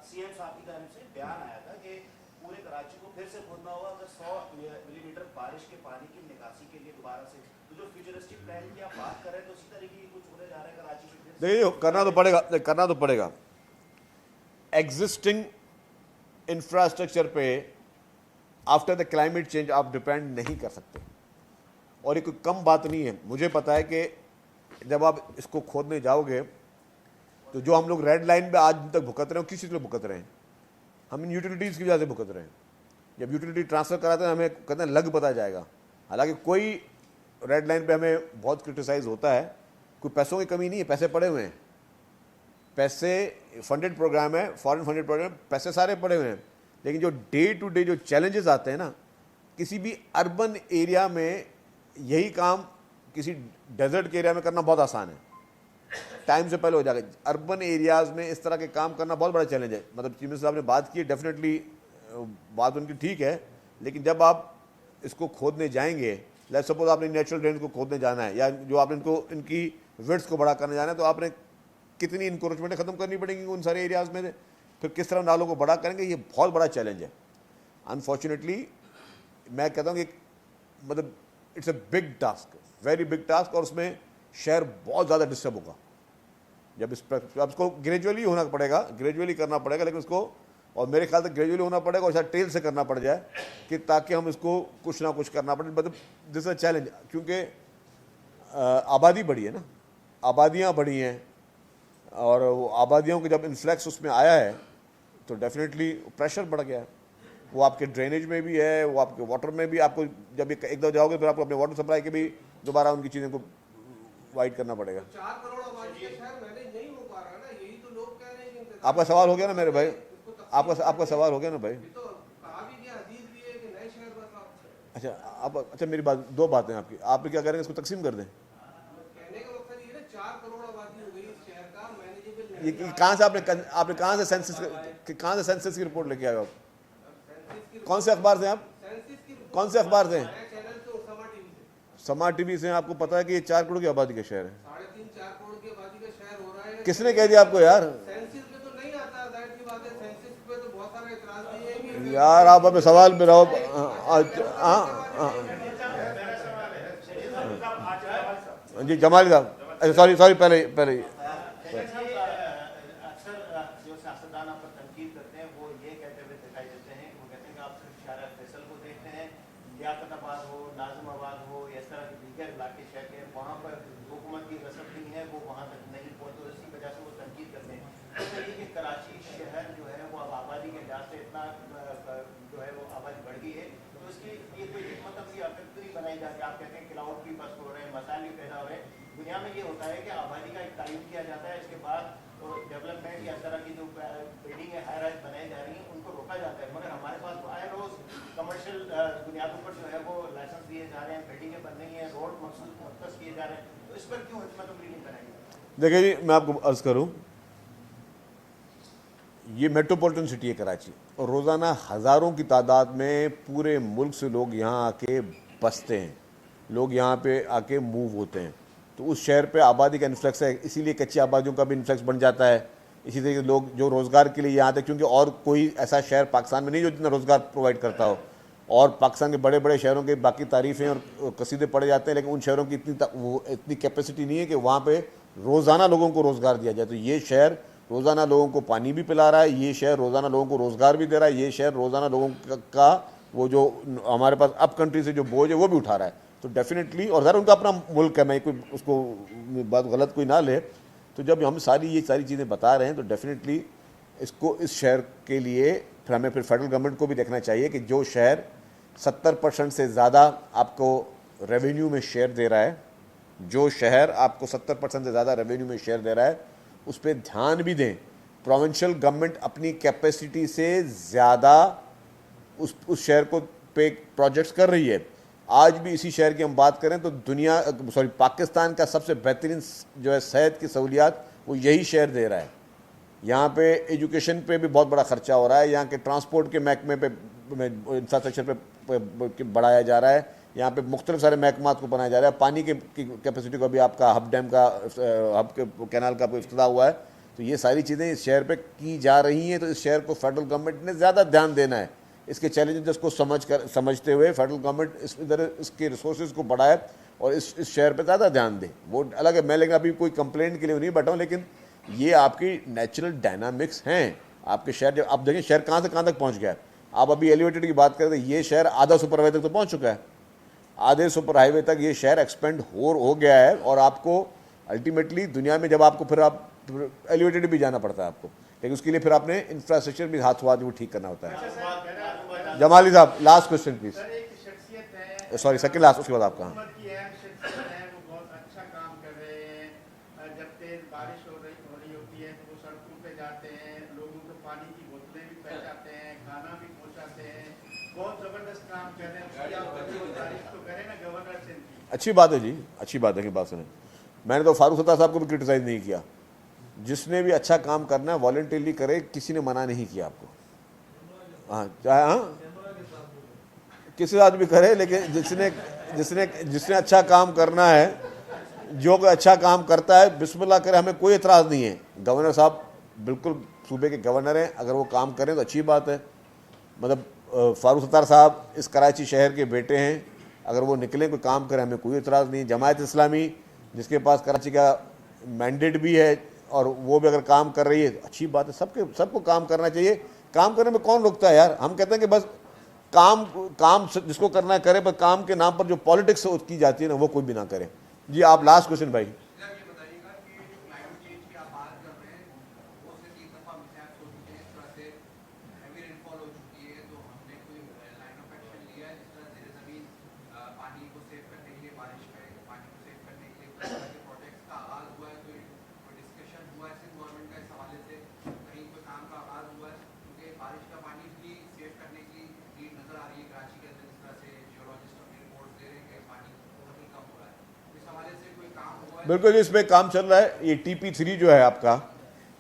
CM साहब की तरफ से बयान आया था कि पूरे कराची को फिर से खोदना होगा अगर 100 मिलीमीटर बारिश के पानी की निकासी के लिए दोबारा से। तो जो फ्यूचरिस्टिक प्लान की आप बात कर रहे हैं तो उसी तरीके की कुछ होने जा रहा है कराची में फिर से? देखिए करना तो पड़ेगा। एग्जिस्टिंग इंफ्रास्ट्रक्चर पे आफ्टर द क्लाइमेट चेंज आप डिपेंड नहीं कर सकते, और ये कोई कम बात नहीं है। मुझे पता है कि जब आप इसको खोदने जाओगे तो जो हम लोग रेड लाइन पे आज तक भुगत रहे हैं, किस चीज़ पे भुगत रहे हैं? हम इन यूटिलिटीज़ की वजह से भुगत रहे हैं। जब यूटिलिटी ट्रांसफ़र कराते हैं हमें कहते हैं लग पता जाएगा। हालांकि कोई रेड लाइन पे हमें बहुत क्रिटिसाइज़ होता है, कोई पैसों की कमी नहीं है, पैसे पड़े हुए हैं, पैसे फंडेड प्रोग्राम है, फॉरेन फंडेड प्रोग्राम, पैसे सारे पड़े हुए हैं। लेकिन जो डे टू डे जो चैलेंजेस आते हैं ना, किसी भी अर्बन एरिया में यही काम किसी डेजर्ट के एरिया में करना बहुत आसान है, टाइम से पहले हो जाएगा। अर्बन एरियाज़ में इस तरह के काम करना बहुत बड़ा चैलेंज है। मतलब चीफ मिनिस्टर साहब ने बात की, डेफिनेटली बात उनकी ठीक है, लेकिन जब आप इसको खोदने जाएंगे, लेट्स सपोज आपने नेचुरल ड्रेन को खोदने जाना है, या जो आपने इनकी विड्थ को बड़ा करने जाना है, तो आपने कितनी इंक्रोचमेंटें ख़त्म करनी पड़ेंगी उन सारे एरियाज़ में से, फिर किस तरह नालों को बड़ा करेंगे, ये बहुत बड़ा चैलेंज है। अनफॉर्चुनेटली मैं कहता हूँ कि मतलब it's a big task, very big task, और उसमें शहर बहुत ज़्यादा डिस्टर्ब होगा। जब अब इसको ग्रेजुअली होना पड़ेगा, ग्रेजुअली करना पड़ेगा, लेकिन उसको, और मेरे ख्याल से ग्रेजुअली होना पड़ेगा और शायद टेल से करना पड़ जाए, कि ताकि हम इसको कुछ ना कुछ करना पड़े। मतलब दिस इज अ चैलेंज, क्योंकि आबादी बढ़ी है ना, आबादियाँ बढ़ी हैं, और वो आबादियों के जब इन्फ्लक्स उसमें आया है तो डेफिनेटली प्रेशर बढ़ गया है। वो आपके ड्रेनेज में भी है, वो आपके वाटर में भी। आपको जब एक दो जाओगे फिर आपको अपने वाटर सप्लाई के भी दोबारा उनकी चीज़ों को वाइड करना पड़ेगा। 4 करोड़ आबादी के शहर मैनेज नहीं हो पा रहा ना, यही तो लोग कह रहे हैं कि आपका सवाल हो गया ना मेरे भाई, आपका सवाल हो गया ना भाई। तो कहा भी गया, हदीस भी है कि नए शहर बसाओ। अच्छा मेरी बात, दो बातें आपकी, आप क्या करेंगे, इसको तकसीम कर दें। कहने का मकसद ये ना 4 करोड़ आबादी हो गई इस शहर का, मैनेजेबल ये नहीं। कहाँ से आपने कहाँ से सेंसस की रिपोर्ट लेके आए हो आप? कौन से अखबार से आप, सेंसस की कौन से अखबार से? नए चैनल तो समा टीवी से। समा टीवी से। आपको पता है कि ये 4 करोड़ की आबादी का शहर है? 3.5-4 करोड़ की आबादी का शहर हो रहा है। किसने कह दिया आपको यार? सेंसस पे तो नहीं आता, जाहिर सी बात है। सेंसस पे तो बहुत सारे एतराज भी है कि यार आप अपने सवाल में रहो। जी जमाल साहब, अच्छा सॉरी पहले अक्सर जो सियासतदान आप पर तनकीद करते हैं वो ये कहते हुए दिखाई देते हैं कि वो कहते हैं कि आप सिर्फ शारा फैसल को देखते हैं, लियाकताबाद हो, नाज़िमाबाद हो, या इस तरह के दीगर इलाके शहर के, वहाँ पर हुकूमत की रसद नहीं है, वो वहाँ तक नहीं पहुँचते, तो इसी वजह से वो तनकीद करते हैं। तो ये कि कराची शहर जो है वो अब आबादी के लिहाज से इतना जो है वो आबादी बढ़ गई है, तो उसकी ये कोई हिकमत अमली अफेक्टरी बनाई जाती है। आप कहते हैं क्लाउड भी बस हो रहे हैं, मसाइल भी पैदा हो रहे हैं। दुनिया में ये होता है कि आबादी का एक तायुन किया जाता है, इसके बाद तो डेवलपमेंट या इस तरह की जो बिल्डिंग है, हाई राइज बनाई जा रही हैं, उनको रोका जाता है। मगर हमारे पास तो आए रोज कमर्शियल बुनियादों पर जो है वो लाइसेंस दिए जा रहे हैं, बिल्डिंगें बन रही हैं, रोड मखसूस किए जा रहे हैं, तो इस पर क्यों हिकमत अमली नहीं बनाई? देखिए जी, मैं आपको अर्ज करूं, ये मेट्रोपॉलिटन सिटी है कराची, और रोज़ाना हज़ारों की तादाद में पूरे मुल्क से लोग यहाँ आके बसते हैं, लोग यहाँ पे आके मूव होते हैं। तो उस शहर पे आबादी का इन्फ्लक्स है, इसीलिए कच्ची आबादियों का भी इन्फ्लक्स बन जाता है। इसी तरीके से लोग जो रोज़गार के लिए यहाँ आते हैं, क्योंकि और कोई ऐसा शहर पाकिस्तान में नहीं जो जितना रोज़गार प्रोवाइड करता हो, और पाकिस्तान के बड़े बड़े शहरों के बाकी तारीफ़ें और कसीदे पड़े जाते हैं, लेकिन उन शहरों की इतनी कैपेसिटी नहीं है कि वहाँ पर रोज़ाना लोगों को रोज़गार दिया जाए। तो ये शहर रोज़ाना लोगों को पानी भी पिला रहा है, ये शहर रोज़ाना लोगों को रोज़गार भी दे रहा है, ये शहर रोज़ाना लोगों का वो जो हमारे पास अप कंट्री से जो बोझ है वो भी उठा रहा है। तो डेफिनेटली, और ज़रा उनका अपना मुल्क है, मैं कोई उसको बात गलत कोई ना ले। तो जब हम ये सारी चीज़ें बता रहे हैं तो डेफिनेटली इसको, इस शहर के लिए फिर हमें फेडरल गवर्नमेंट को भी देखना चाहिए कि जो शहर 70% से ज़्यादा आपको रेवेन्यू में शेयर दे रहा है, जो शहर आपको 70% से ज़्यादा रेवेन्यू में शेयर दे रहा है, उस पर ध्यान भी दें। प्रोविंशियल गवर्नमेंट अपनी कैपेसिटी से ज़्यादा उस शहर को पे प्रोजेक्ट्स कर रही है। आज भी इसी शहर की हम बात करें तो पाकिस्तान का सबसे बेहतरीन जो है सेहत की सहूलियात वो यही शहर दे रहा है। यहाँ पे एजुकेशन पे भी बहुत बड़ा खर्चा हो रहा है, यहाँ के ट्रांसपोर्ट के महकमे पे, इंफ्रास्ट्रक्चर पे बढ़ाया जा रहा है, यहाँ पे मुख्तलिफ सारे महकमात को बनाया जा रहा है। पानी की कैपेसिटी को अभी आपका हब डैम का, हब के कैनाल का इफ्तिताह हुआ है। तो ये सारी चीज़ें इस शहर पे की जा रही हैं। तो इस शहर को फेडरल गवर्नमेंट ने ज़्यादा ध्यान देना है इसके चैलेंजेस को समझते हुए फेडरल गवर्नमेंट इधर इसके रिसोर्सेज को बढ़ाए और इस शहर पे ज़्यादा ध्यान दे। वो अलग है, मैं लेकिन अभी कोई कंप्लेंट के लिए नहीं बैठा हूँ, लेकिन ये आपकी नेचुरल डायनामिक्स हैं आपके शहर। जब आप देखें शहर कहाँ से कहाँ तक पहुँच गया है। आप अभी एलिवेटेड की बात करें तो ये शहर आधा सुपर हाईवे तक तो पहुँच चुका है, आधे सुपर हाईवे तक ये शहर एक्सपेंड हो गया है। और आपको अल्टीमेटली दुनिया में जब आपको फिर आप एलिवेटेड भी जाना पड़ता है आपको, लेकिन उसके लिए फिर आपने इंफ्रास्ट्रक्चर भी हाथ वो ठीक करना होता है। जमाली साहब last question please, sorry second last, उसके बाद आपका। बहुत अच्छा काम कर रहे हैं। जब तेज बारिश हो रही होती है तो वो सड़कों पे जाते हैं, लोगों को पानी की बोतलें भी पहुंचाते हैं, खाना भी पहुंचाते हैं, बहुत जबरदस्त काम कर रहे हैं। तारीफ तो करें ना गवर्नर से। अच्छी बात है जी, अच्छी बात है कि बात सुने। मैंने तो फारूक सत्तार साहब को भी क्रिटिसाइज नहीं किया। जिसने भी अच्छा काम करना है वॉलंटियरली करे, किसी ने मना नहीं किया आपको। हाँ चाहे हाँ किसी साथ भी करे, लेकिन जिसने अच्छा काम करना है, जो कोई अच्छा काम करता है बिस्मिल्लाह करे, हमें कोई एतराज़ नहीं है। गवर्नर साहब बिल्कुल सूबे के गवर्नर हैं, अगर वो काम करें तो अच्छी बात है। मतलब फारूक सत्तार साहब इस कराची शहर के बेटे हैं, अगर वो निकलें कोई काम करें हमें कोई एतराज़ नहीं। जमायत इस्लामी जिसके पास कराची का मैंडेट भी है और वो भी अगर काम कर रही है तो अच्छी बात है। सबको काम करना चाहिए। काम करने में कौन रोकता है यार। हम कहते हैं कि बस काम जिसको करना है करे, पर काम के नाम पर जो पॉलिटिक्स की जाती है ना वो कोई भी ना करे। जी आप लास्ट क्वेश्चन भाई। बिल्कुल इस पर काम चल रहा है। ये TP3 जो है आपका,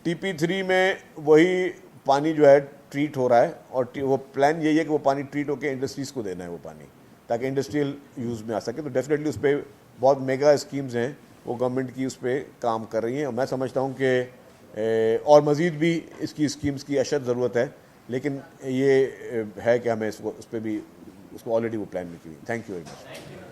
TP3 में वही पानी जो है ट्रीट हो रहा है और वो प्लान यही है कि वो पानी ट्रीट होकर इंडस्ट्रीज़ को देना है वो पानी, ताकि इंडस्ट्रियल यूज़ में आ सके। तो डेफिनेटली उस पर बहुत मेगा स्कीम्स हैं वो गवर्नमेंट की, उस पर काम कर रही हैं। और मैं समझता हूँ कि और मज़ीद भी इसकी स्कीम्स की अशद ज़रूरत है, लेकिन ये है कि हमें उस पर भी उसको ऑलरेडी वो प्लान भी की। Thank you very much.